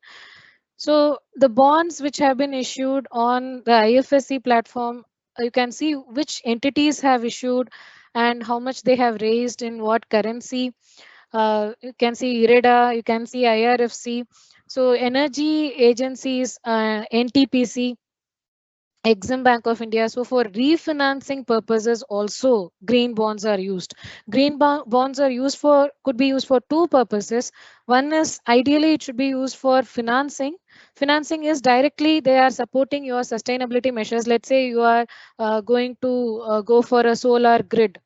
So the bonds which have been issued on the IFSC platform, you can see which entities have issued and how much they have raised in what currency. You can see IREDA, you can see IRFC. So energy agencies, NTPC, Exim Bank of India. So for refinancing purposes, also green bonds are used. Bonds are used for, could be used for two purposes. One is ideally it should be used for financing. Financing is directly they are supporting your sustainability measures. Let's say you are going to go for a solar grid.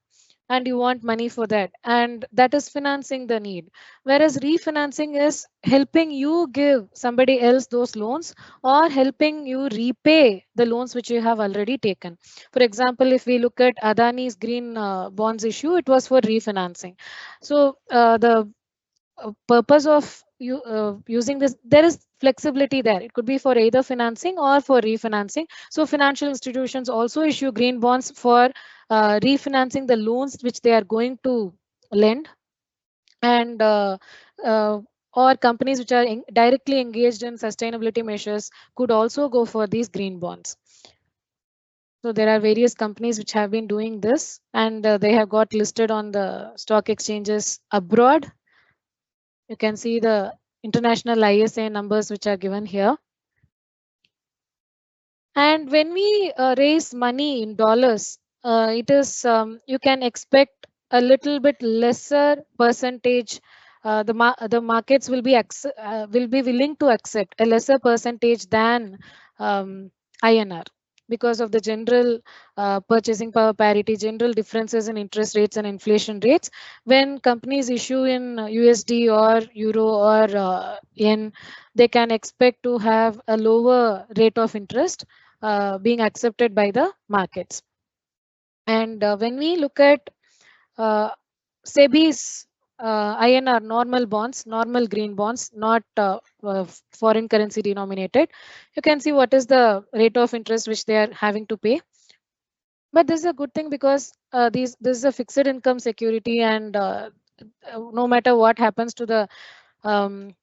and you want money for that, and that is financing the need. Whereas refinancing is helping you give somebody else those loans, or helping you repay the loans which you have already taken. For example, if we look at Adani's green bonds issue, it was for refinancing. So the purpose of you using this, there is flexibility there. It could be for either financing or for refinancing. So financial institutions also issue green bonds for refinancing the loans which they are going to lend, and uh, or companies which are directly engaged in sustainability measures could also go for these green bonds. So there are various companies which have been doing this, and they have got listed on the stock exchanges abroad. You can see the international ISA numbers which are given here. And when we raise money in dollars, it is you can expect a little bit lesser percentage. The markets will be will be willing to accept a lesser percentage than um, INR, because of the general purchasing power parity, general differences in interest rates and inflation rates. When companies issue in USD or Euro or Yen, they can expect to have a lower rate of interest being accepted by the markets. And when we look at uh, SEBI's INR normal bonds, normal green bonds, not foreign currency denominated, you can see what is the rate of interest which they are having to pay. But this is a good thing, because this is a fixed income security, and no matter what happens to the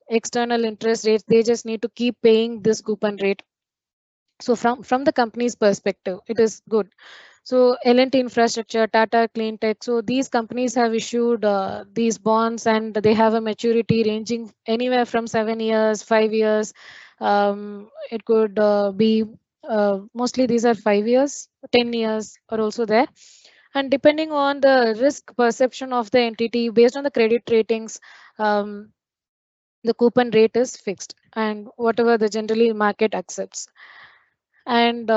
external interest rates, they just need to keep paying this coupon rate. So from the company's perspective, it is good. So L&T Infrastructure, Tata Clean Tech, so these companies have issued these bonds, and they have a maturity ranging anywhere from 7 years, 5 years. It could be mostly these are 5 years, 10 years are also there. And depending on the risk perception of the entity, based on the credit ratings, um, the coupon rate is fixed, and whatever the generally market accepts. And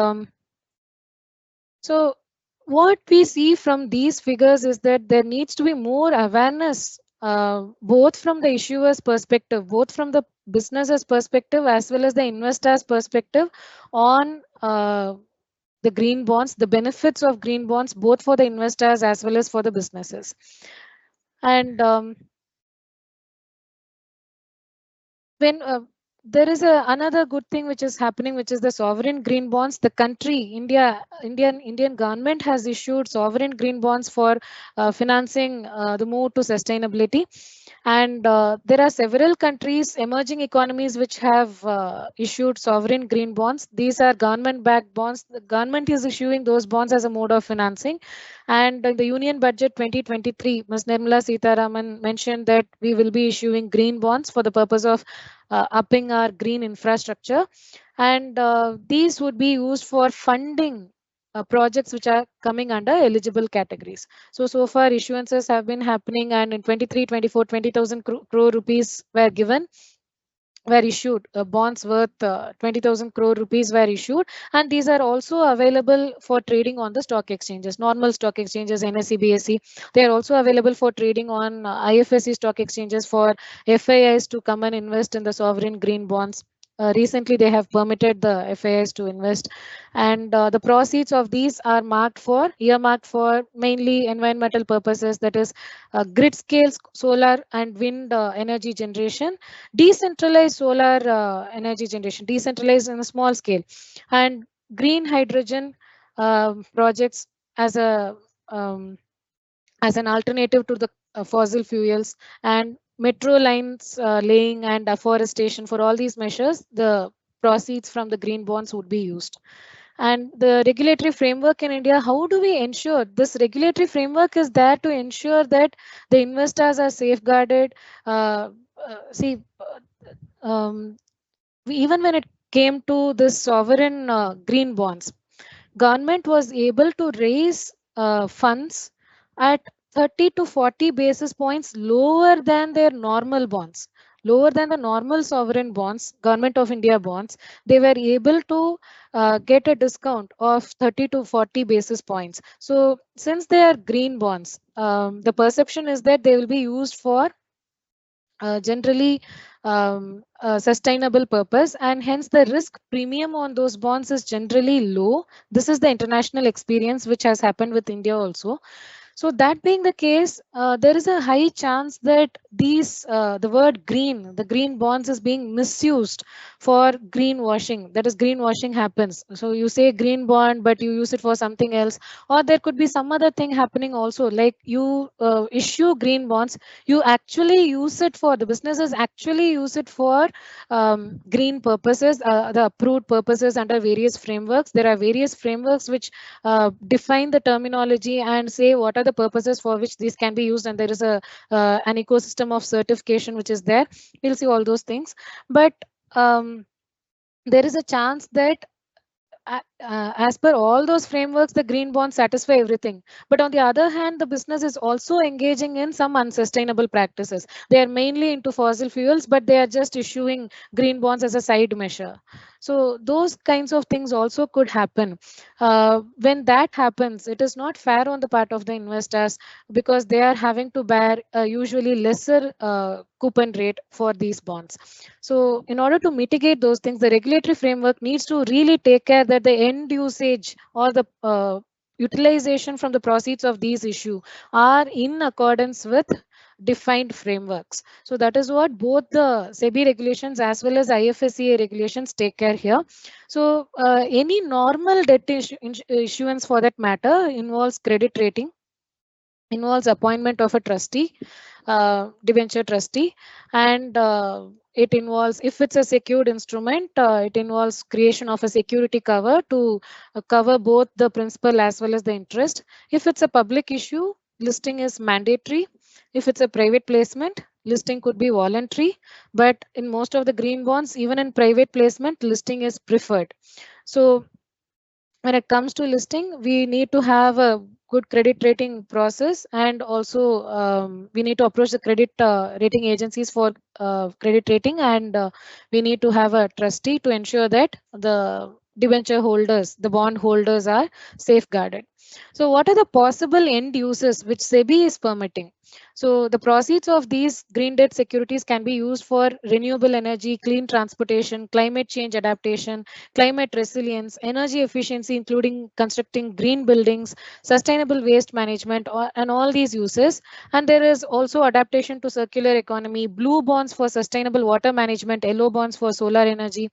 so what we see from these figures is that there needs to be more awareness, both from the issuer's perspective, both from the business's perspective, as well as the investor's perspective, on the green bonds, the benefits of green bonds, both for the investors as well as for the businesses. And when there is another good thing which is happening, which is the sovereign green bonds. The country Indian government has issued sovereign green bonds for financing the move to sustainability. And there are several countries, emerging economies, which have issued sovereign green bonds. These are government backed bonds. The government is issuing those bonds as a mode of financing. And in the Union Budget 2023, Ms. Nirmala Sitharaman mentioned that we will be issuing green bonds for the purpose of upping our green infrastructure. And these would be used for funding projects which are coming under eligible categories. So far issuances have been happening, and in 23, 24, 20,000 crore rupees were given, were issued. Bonds worth 20,000 crore rupees were issued, and these are also available for trading on the stock exchanges, normal stock exchanges, NSE, BSE. They are also available for trading on IFSC stock exchanges for FIIs to come and invest in the sovereign green bonds. Recently, they have permitted the FIIs to invest, and the proceeds of these are earmarked for mainly environmental purposes, that is grid scale solar and wind energy generation, decentralized solar energy generation, decentralized in a small scale, and green hydrogen projects as a as an alternative to the fossil fuels, and metro lines laying and afforestation. For all these measures, the proceeds from the green bonds would be used. And the regulatory framework in India, how do we ensure this regulatory framework is there to ensure that the investors are safeguarded? See, even when it came to this sovereign green bonds, government was able to raise funds at 30 to 40 basis points lower than their normal bonds. lower than the normal sovereign bonds, Government of India bonds, they were able to get a discount of 30 to 40 basis points. So since they are green bonds, the perception is that they will be used for generally sustainable purpose, and hence the risk premium on those bonds is generally low. This is the international experience which has happened with India also. So that being the case, there is a high chance that the word green, the green bonds is being misused for greenwashing. That is, greenwashing happens. So you say green bond, but you use it for something else, or there could be some other thing happening also. Like you issue green bonds, you actually use it for the businesses actually use it for green purposes, the approved purposes under various frameworks. There are various frameworks which define the terminology and say what are the purposes for which these can be used, and there is a an ecosystem of certification which is there. We'll see all those things, but there is a chance that as per all those frameworks, the green bonds satisfy everything. But on the other hand, the business is also engaging in some unsustainable practices. They are mainly into fossil fuels, but they are just issuing green bonds as a side measure. So those kinds of things also could happen. When that happens, it is not fair on the part of the investors, because they are having to bear a usually lesser coupon rate for these bonds. So in order to mitigate those things, the regulatory framework needs to really take care that the end usage or the utilization from the proceeds of these issue are in accordance with defined frameworks. So that is what both the SEBI regulations as well as IFSCA regulations take care here. So any normal debt issuance for that matter involves credit rating, involves appointment of a trustee, debenture trustee, and it involves, if it's a secured instrument, it involves creation of a security cover to cover both the principal as well as the interest. If it's a public issue, listing is mandatory. If it's a private placement, listing could be voluntary, but in most of the green bonds, even in private placement, listing is preferred. So when it comes to listing, we need to have a good credit rating process, and also we need to approach the credit rating agencies for credit rating, and we need to have a trustee to ensure that the debenture holders, the bond holders, are safeguarded. So what are the possible end uses which SEBI is permitting? So the proceeds of these green debt securities can be used for renewable energy, clean transportation, climate change adaptation, climate resilience, energy efficiency, including constructing green buildings, sustainable waste management, and all these uses. And there is also adaptation to circular economy, blue bonds for sustainable water management, yellow bonds for solar energy,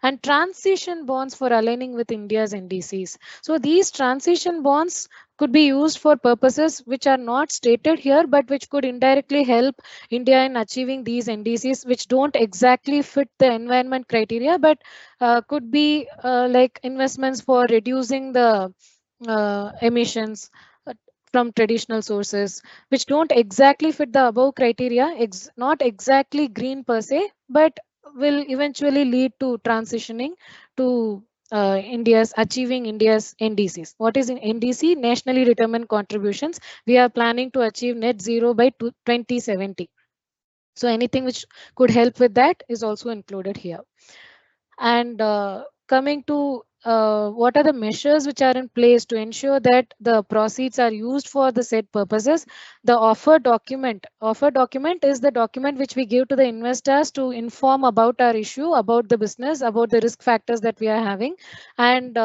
and transition bonds for aligning with India's NDCs. So these transition bonds could be used for purposes which are not stated here, but which could indirectly help India in achieving these NDCs, which don't exactly fit the environment criteria, but could be like investments for reducing the emissions from traditional sources, which don't exactly fit the above criteria, not exactly green per se, but will eventually lead to transitioning to achieving India's NDCs. What is in NDC? Nationally determined contributions. We are planning to achieve net zero by 2070. So anything which could help with that is also included here. And coming to what are the measures which are in place to ensure that the proceeds are used for the said purposes? The offer document is the document which we give to the investors to inform about our issue, about the business, about the risk factors that we are having, and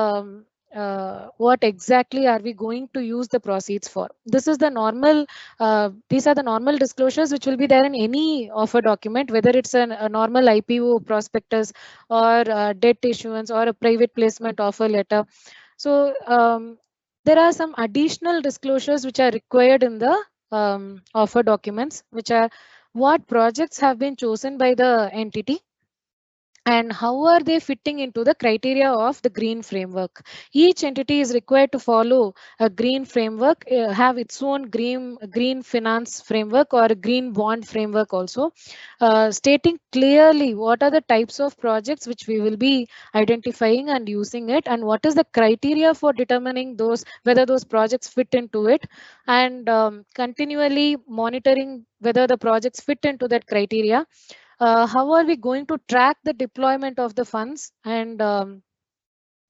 what exactly are we going to use the proceeds for. This is the normal these are the normal disclosures which will be there in any offer document, whether it's a normal IPO prospectus or debt issuance or a private placement offer letter. So there are some additional disclosures which are required in the offer documents, which are what projects have been chosen by the entity and how are they fitting into the criteria of the green framework. Each entity is required to follow a green framework, have its own green finance framework or a green bond framework also, stating clearly what are the types of projects which we will be identifying and using it, and what is the criteria for determining those, whether those projects fit into it, and continually monitoring whether the projects fit into that criteria. how are we going to track the deployment of the funds, and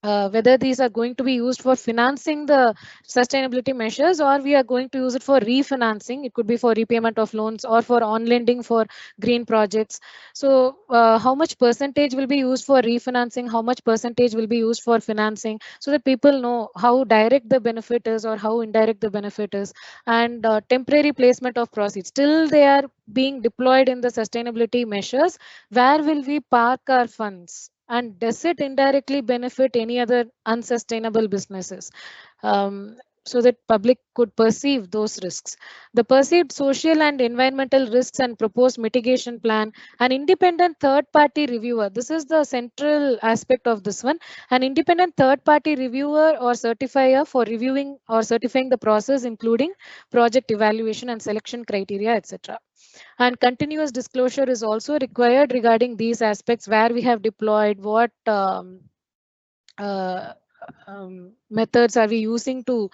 whether these are going to be used for financing the sustainability measures, or we are going to use it for refinancing. It could be for repayment of loans or for on lending for green projects. So how much percentage will be used for refinancing, how much percentage will be used for financing, so that people know how direct the benefit is or how indirect the benefit is. And temporary placement of proceeds till they are being deployed in the sustainability measures, where will we park our funds, and does it indirectly benefit any other unsustainable businesses, so that public could perceive those risks. The perceived social and environmental risks and proposed mitigation plan. An independent third party reviewer, this is the central aspect of this one. An independent third party reviewer or certifier for reviewing or certifying the process, including project evaluation and selection criteria, etc. And continuous disclosure is also required regarding these aspects, where we have deployed, what uh, methods are we using to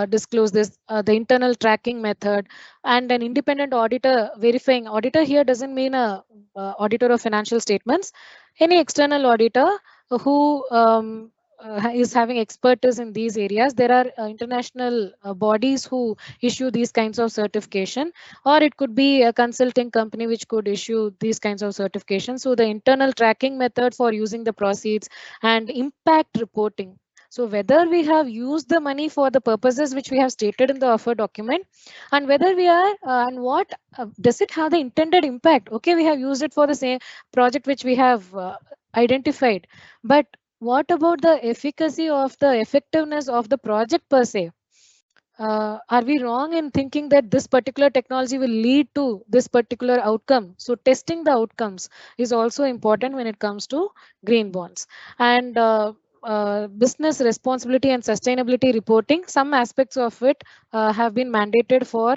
disclose this, the internal tracking method, and an independent auditor verifying. Auditor here doesn't mean a auditor of financial statements, any external auditor who is having expertise in these areas. There are international bodies who issue these kinds of certification, or it could be a consulting company which could issue these kinds of certifications. So the internal tracking method for using the proceeds, and impact reporting. So whether we have used the money for the purposes which we have stated in the offer document, and whether we are and what does it have the intended impact. Okay, we have used it for the same project which we have identified, but what about the efficacy of the effectiveness of the project per se? Are we wrong in thinking that this particular technology will lead to this particular outcome? So testing the outcomes is also important when it comes to green bonds. And business responsibility and sustainability reporting, some aspects of it have been mandated for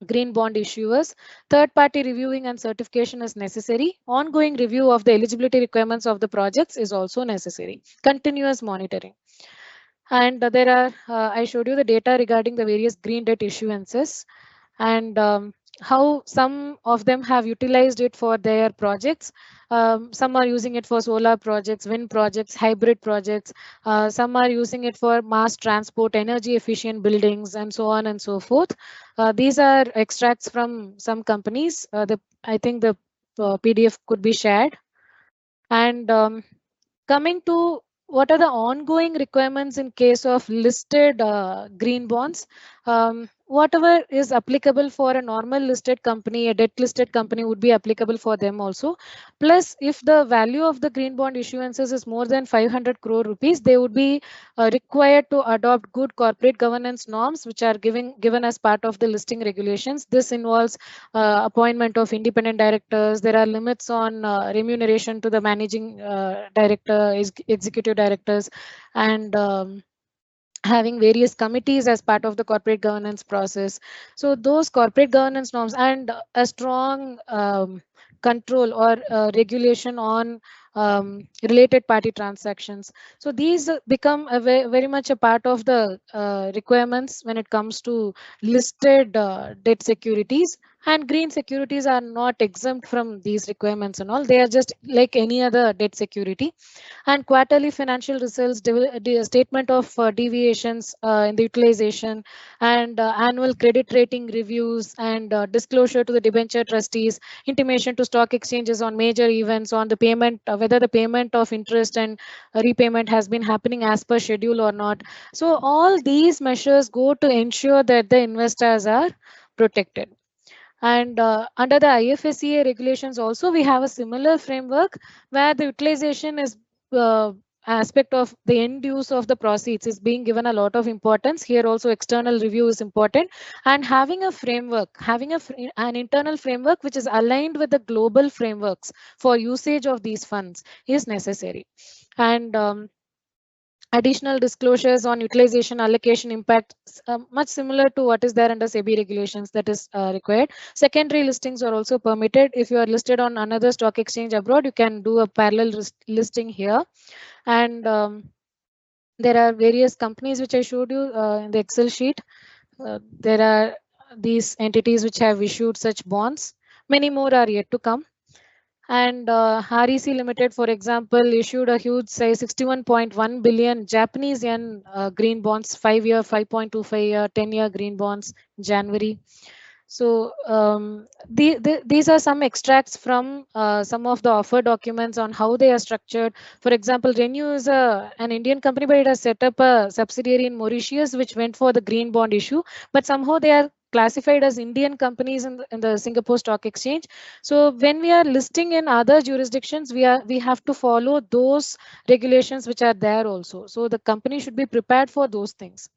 green bond issuers. Third party reviewing and certification is necessary. Ongoing review of the eligibility requirements of the projects is also necessary. Continuous monitoring. And there are, I showed you the data regarding the various green debt issuances, and how some of them have utilized it for their projects. Some are using it for solar projects, wind projects, hybrid projects. Some are using it for mass transport, energy efficient buildings, and so on and so forth. These are extracts from some companies. I think the PDF could be shared. And coming to what are the ongoing requirements in case of listed green bonds, whatever is applicable for a normal listed company, a debt listed company would be applicable for them also. Plus, if the value of the green bond issuances is more than 500 crore rupees, they would be required to adopt good corporate governance norms, which are given as part of the listing regulations. This involves appointment of independent directors. There are limits on remuneration to the managing director, executive directors, and having various committees as part of the corporate governance process. So those corporate governance norms, and a strong control or regulation on related party transactions. So these become very much a part of the requirements when it comes to listed debt securities. And green securities are not exempt from these requirements and all. They are just like any other debt security. And quarterly financial results, statement of deviations in the utilization, and annual credit rating reviews, and disclosure to the debenture trustees, intimation to stock exchanges on major events, on the payment, whether the payment of interest and repayment has been happening as per schedule or not. So all these measures go to ensure that the investors are protected. And under the IFSCA regulations also, we have a similar framework where the utilization is aspect of the end use of the proceeds is being given a lot of importance. Here also external review is important, and having a framework, having an internal framework which is aligned with the global frameworks for usage of these funds is necessary. And additional disclosures on utilization, allocation, impact, much similar to what is there under SEBI regulations, that is required. Secondary listings are also permitted. If you are listed on another stock exchange abroad, you can do a parallel listing here. And there are various companies which I showed you in the Excel sheet. There are these entities which have issued such bonds. Many more are yet to come. And REC Limited, for example, issued a huge size 61.1 billion Japanese yen green bonds, 5-year, 5.25-year, 10-year green bonds, January. So these are some extracts from some of the offer documents on how they are structured. For example, Renew is an Indian company, but it has set up a subsidiary in Mauritius, which went for the green bond issue. But somehow they are classified as Indian companies in the Singapore Stock Exchange. So when we are listing in other jurisdictions, we have to follow those regulations which are there also. So the company should be prepared for those things.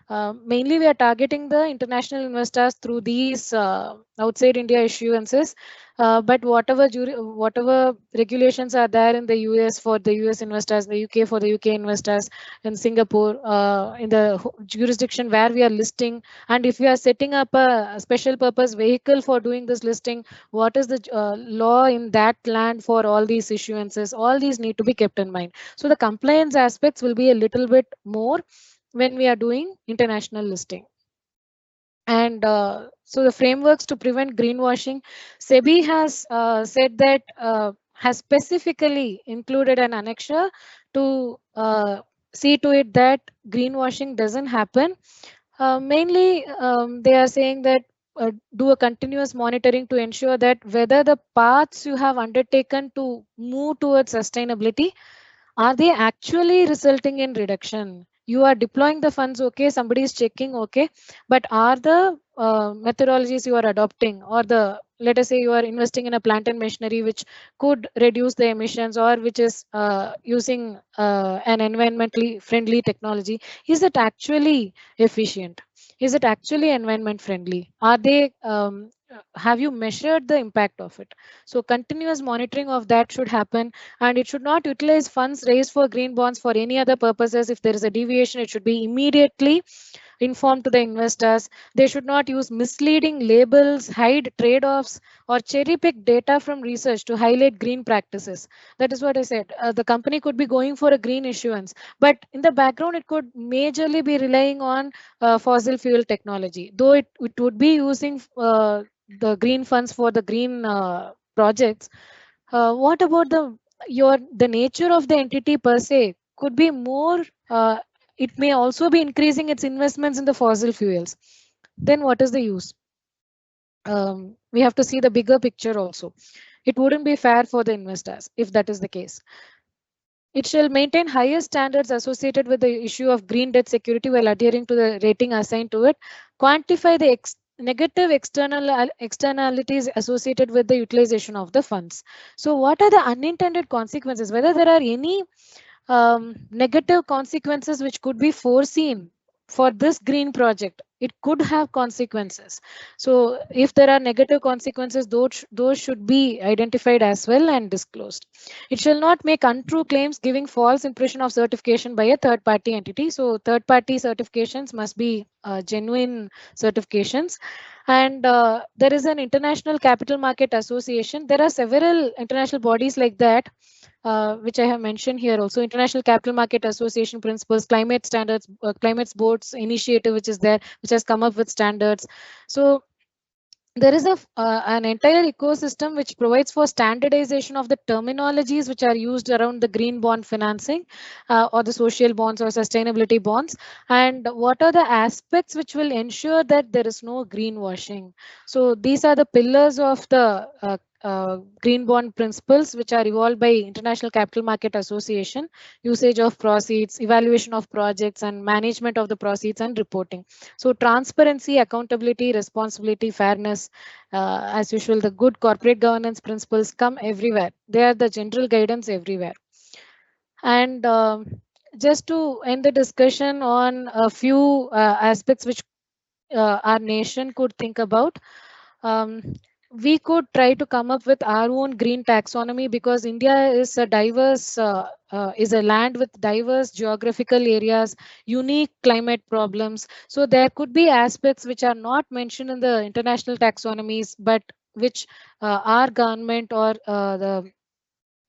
Mainly, we are targeting the international investors through these outside India issuances. But whatever regulations are there in the US for the US investors, the UK for the UK investors, in Singapore, in the jurisdiction where we are listing, and if we are setting up a special purpose vehicle for doing this listing, what is the law in that land for all these issuances? All these need to be kept in mind. So the compliance aspects will be a little bit more when we are doing international listing. And so the frameworks to prevent greenwashing, SEBI has said that has specifically included an annexure to see to it that greenwashing doesn't happen. Mainly, they are saying that do a continuous monitoring to ensure that whether the paths you have undertaken to move towards sustainability, are they actually resulting in reduction? You are deploying the funds, okay, somebody is checking, okay, but are the methodologies you are adopting, or the, let us say you are investing in a plant and machinery which could reduce the emissions, or which is using an environmentally friendly technology, is it actually efficient? Is it actually environment friendly? Are they have you measured the impact of it? So continuous monitoring of that should happen, and it should not utilize funds raised for green bonds for any other purposes. If there is a deviation, it should be immediately informed to the investors. They should not use misleading labels, hide trade-offs, or cherry pick data from research to highlight green practices. That is what I said. The company could be going for a green issuance, but in the background it could majorly be relying on fossil fuel technology, though it would be using the green funds for the green projects. What about the nature of the entity per se could be more, it may also be increasing its investments in the fossil fuels. Then what is the use? We have to see the bigger picture also. It wouldn't be fair for the investors if that is the case. It shall maintain higher standards associated with the issue of green debt security while adhering to the rating assigned to it. Quantify the negative externalities associated with the utilization of the funds. So what are the unintended consequences? Whether there are any negative consequences which could be foreseen for this green project, it could have consequences. So if there are negative consequences, those should be identified as well and disclosed. It shall not make untrue claims giving false impression of certification by a third party entity. So third party certifications must be genuine certifications. And there is an International Capital Market Association. There are several international bodies like that, which I have mentioned here also. International Capital Market Association principles, climate standards, climate boards initiative, which is there, which has come up with standards. So there is an entire ecosystem which provides for standardization of the terminologies which are used around the green bond financing, or the social bonds or sustainability bonds, and what are the aspects which will ensure that there is no greenwashing. So these are the pillars of the green bond principles which are evolved by International Capital Market Association: usage of proceeds, evaluation of projects, and management of the proceeds, and reporting. So transparency, accountability, responsibility, fairness, as usual, the good corporate governance principles come everywhere. They are the general guidance everywhere. And just to end the discussion on a few aspects which our nation could think about, um, we could try to come up with our own green taxonomy, because India is a diverse, is a land with diverse geographical areas, unique climate problems. So there could be aspects which are not mentioned in the international taxonomies, but which our government or the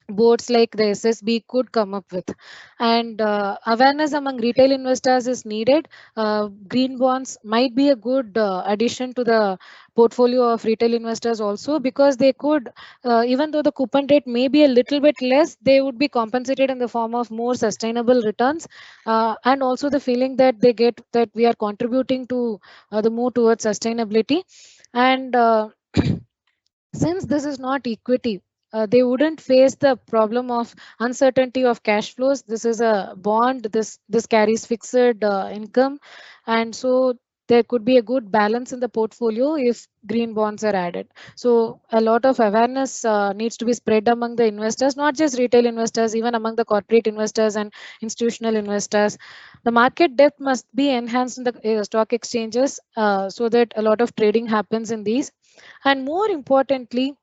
boards like the SSB could come up with. And awareness among retail investors is needed. Green bonds might be a good addition to the portfolio of retail investors also, because they could, even though the coupon rate may be a little bit less, they would be compensated in the form of more sustainable returns, and also the feeling that they get that we are contributing to the move towards sustainability. And since this is not equity, they wouldn't face the problem of uncertainty of cash flows. This is a bond. This carries fixed income, and so there could be a good balance in the portfolio if green bonds are added. So a lot of awareness needs to be spread among the investors, not just retail investors, even among the corporate investors and institutional investors. The market depth must be enhanced in the stock exchanges, so that a lot of trading happens in these. And more importantly,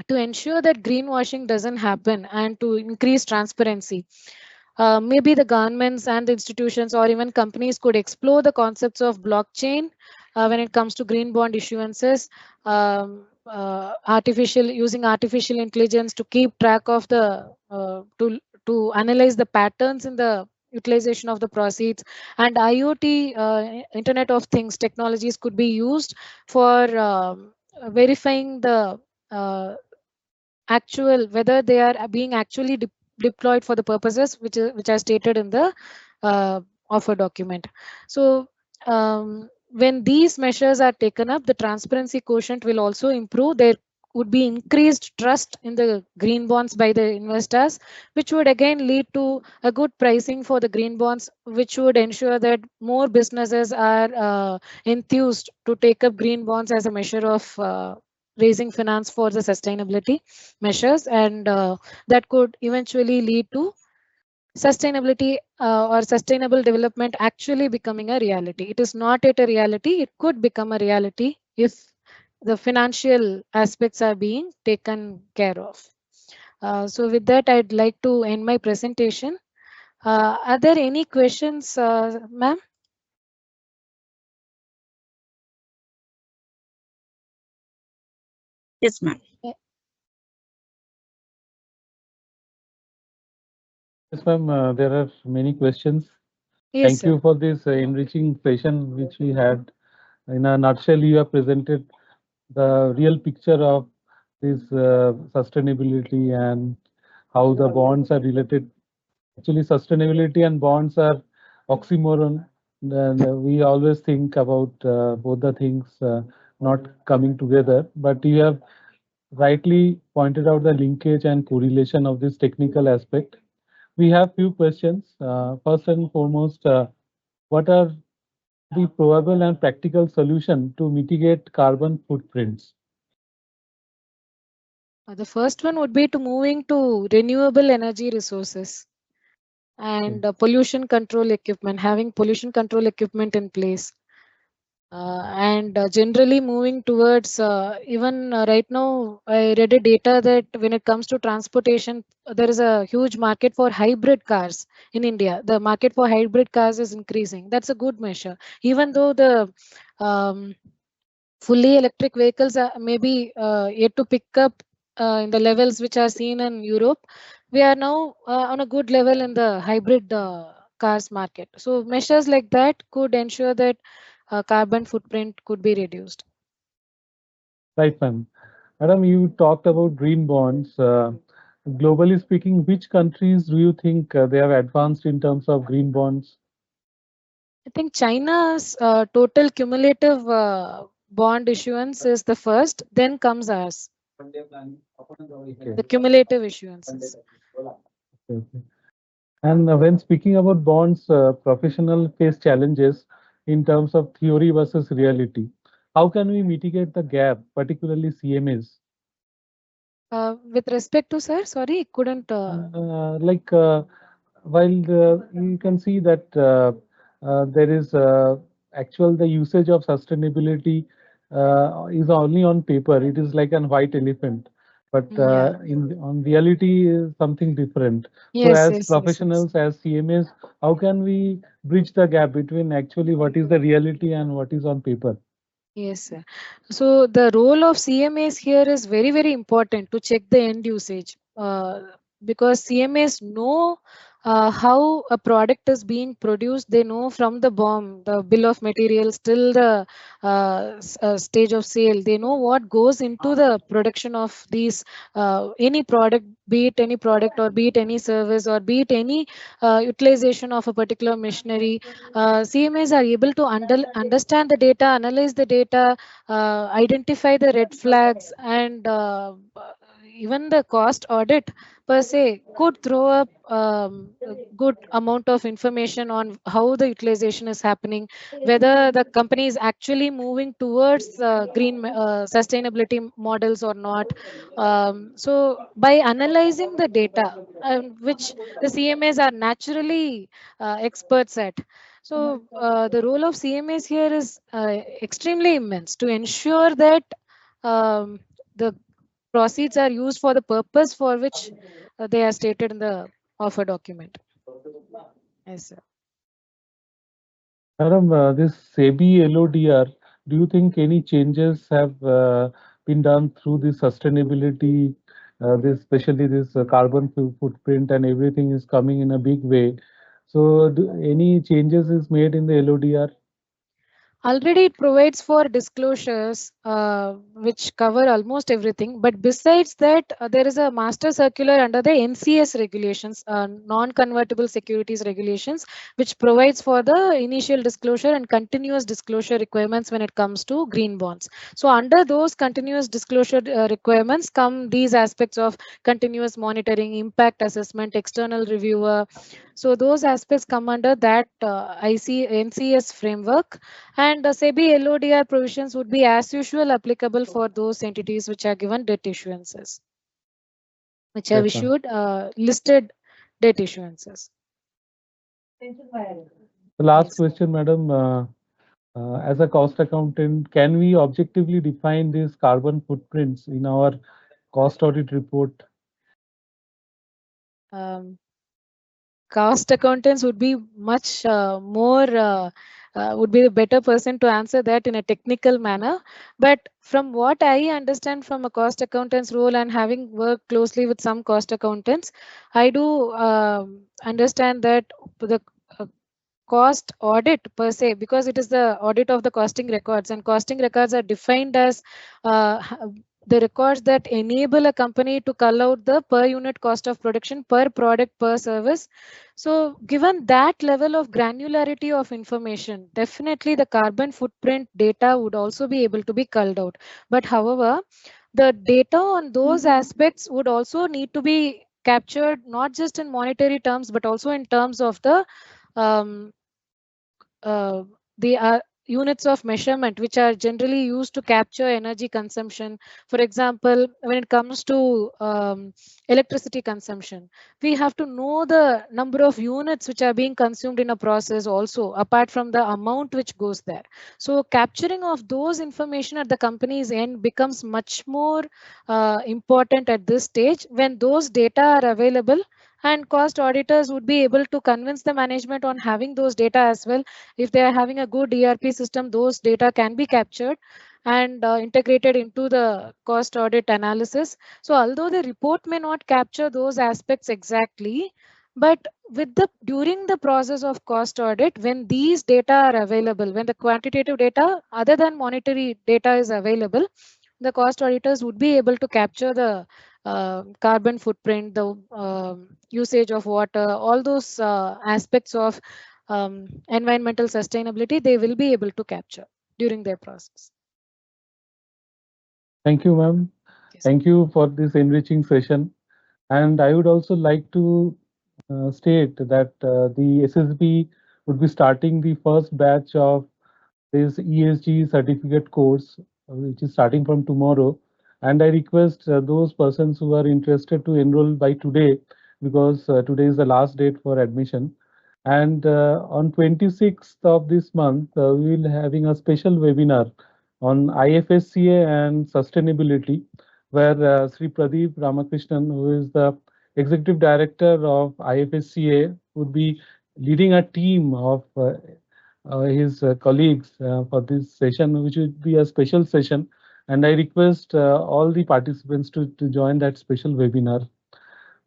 to ensure that greenwashing doesn't happen and to increase transparency, maybe the governments and the institutions or even companies could explore the concepts of blockchain when it comes to green bond issuances, artificial using artificial intelligence to keep track of the to analyze the patterns in the utilization of the proceeds. And IoT, Internet of Things technologies could be used for verifying the uh, actual, whether they are being actually deployed for the purposes which are stated in the offer document. So when these measures are taken up, the transparency quotient will also improve. There would be increased trust in the green bonds by the investors, which would again lead to a good pricing for the green bonds, which would ensure that more businesses are enthused to take up green bonds as a measure of raising finance for the sustainability measures. And that could eventually lead to sustainability or sustainable development actually becoming a reality. It is not yet a reality. It could become a reality if the financial aspects are being taken care of. So with that, I'd like to end my presentation. Are there any questions, ma'am? Yes, ma'am. Yes, ma'am. There are many questions. Yes, Thank sir. you for this enriching session which we had. In a nutshell, you have presented the real picture of this sustainability and how the bonds are related. Actually, sustainability and bonds are oxymoron. And we always think about both the things not coming together. But you have rightly pointed out the linkage and correlation of this technical aspect. We have few questions. First and foremost, what are the probable and practical solution to mitigate carbon footprints? The first one would be to moving to renewable energy resources Okay. and pollution control equipment, having pollution control equipment in place. And generally moving towards, even right now, I read a data that when it comes to transportation, there is a huge market for hybrid cars in India. The market for hybrid cars is increasing. That's a good measure. Even though the um, fully electric vehicles are maybe yet to pick up in the levels which are seen in Europe, we are now on a good level in the hybrid cars market. So measures like that could ensure that carbon footprint could be reduced. Right, ma'am. Madam, you talked about green bonds. Globally speaking, which countries do you think they have advanced in terms of green bonds? I think China's total cumulative bond issuance is the first, then comes ours, Okay. the cumulative issuances. Okay. And when speaking about bonds, professional face challenges in terms of theory versus reality. How can we mitigate the gap, particularly CMAs? With respect to, sir, sorry, couldn't. Like while you can see that there is actual the usage of sustainability is only on paper. It is like an white elephant, but Yeah. in on reality is something different. So Yes, as yes, yes, yes. professionals, as CMAs, how can we bridge the gap between actually what is the reality and what is on paper? Yes, sir. So the role of CMAs here is very, very important to check the end usage. because CMAs know how a product is being produced. They know from the BOM, the bill of materials, till the stage of sale. They know what goes into the production of these any product, be it any product or be it any service or be it any utilization of a particular machinery. CMAs are able to understand the data, analyze the data, identify the red flags, and even the cost audit per se could throw up a good amount of information on how the utilization is happening, whether the company is actually moving towards green sustainability models or not. So by analyzing the data, which the CMAs are naturally experts at. So the role of CMAs here is extremely immense to ensure that the proceeds are used for the purpose for which they are stated in the offer document. Yes, sir. Madam, this SEBI LODR, do you think any changes have been done through the sustainability, this especially this carbon footprint and everything is coming in a big way. So any changes is made in the LODR? Already it provides for disclosures which cover almost everything. But besides that, there is a master circular under the NCS regulations, non-convertible securities regulations, which provides for the initial disclosure and continuous disclosure requirements when it comes to green bonds. So under those continuous disclosure requirements come these aspects of continuous monitoring, impact assessment, external reviewer. So those aspects come under that NCS framework, and the SEBI LODR provisions would be as usual applicable for those entities which are given debt issuances, which have Yes, ma'am. issued listed debt issuances. The last Yes. question, madam. As a cost accountant, can we objectively define these carbon footprints in our cost audit report? Um, Cost accountants would be much more would be the better person to answer that in a technical manner. But from what I understand from a cost accountant's role and having worked closely with some cost accountants, I do understand that the cost audit per se, because it is the audit of the costing records, and costing records are defined as the records that enable a company to call out the per unit cost of production, per product, per service. So given that level of granularity of information, definitely the carbon footprint data would also be able to be culled out. But however, the data on those aspects would also need to be captured not just in monetary terms but also in terms of um, uh, the units of measurement which are generally used to capture energy consumption. For example, when it comes to electricity consumption, we have to know the number of units which are being consumed in a process also, apart from the amount which goes there. So capturing of those information at the company's end becomes much more important at this stage when those data are available, and cost auditors would be able to convince the management on having those data as well. If they are having a good ERP system, those data can be captured and integrated into the cost audit analysis. So although the report may not capture those aspects exactly, but with the during the process of cost audit, when these data are available, when the quantitative data other than monetary data is available, the cost auditors would be able to capture the carbon footprint, the usage of water, all those aspects of environmental sustainability, they will be able to capture during their process. Thank you, ma'am. Yes. Thank you for this enriching session. And I would also like to state that the SSB would be starting the first batch of this ESG certificate course, which is starting from tomorrow. And I request those persons who are interested to enroll by today, because today is the last date for admission. And on 26th of this month, we will having a special webinar on IFSCA and sustainability, where Sri Pradeep Ramakrishnan, who is the Executive Director of IFSCA, would be leading a team of his colleagues for this session, which will be a special session. And I request all the participants to join that special webinar.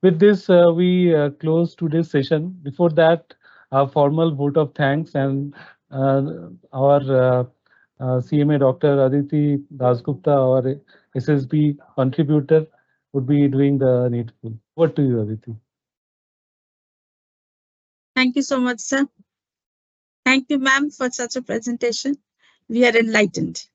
With this, we close today's session. Before that, a formal vote of thanks and our CMA Dr. Aditi Dasgupta, our SSB contributor, would be doing the needful. Over to you, Aditi. Thank you so much, sir. Thank you, ma'am, for such a presentation. We are enlightened.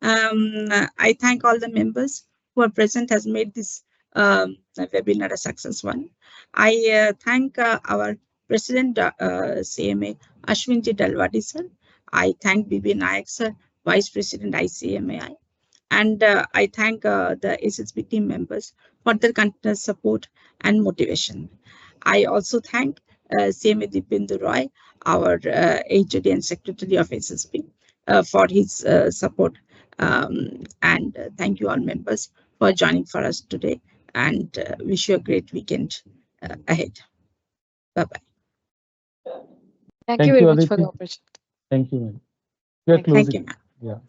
I thank all the members who are present has made this webinar a success one. I thank our President CMA Ashwinji Dalwadi sir. I thank BB Nayak sir, Vice President ICMAI. And I thank the SSB team members for their continuous support and motivation. I also thank CMA Dipindu Roy, our HOD and Secretary of SSB, for his support. And thank you all members for joining for us today, and wish you a great weekend ahead. Bye-bye. Thank you very much for the Aditi. opportunity. Thank you, ma'am. We are Thank closing. you, ma'am. Yeah.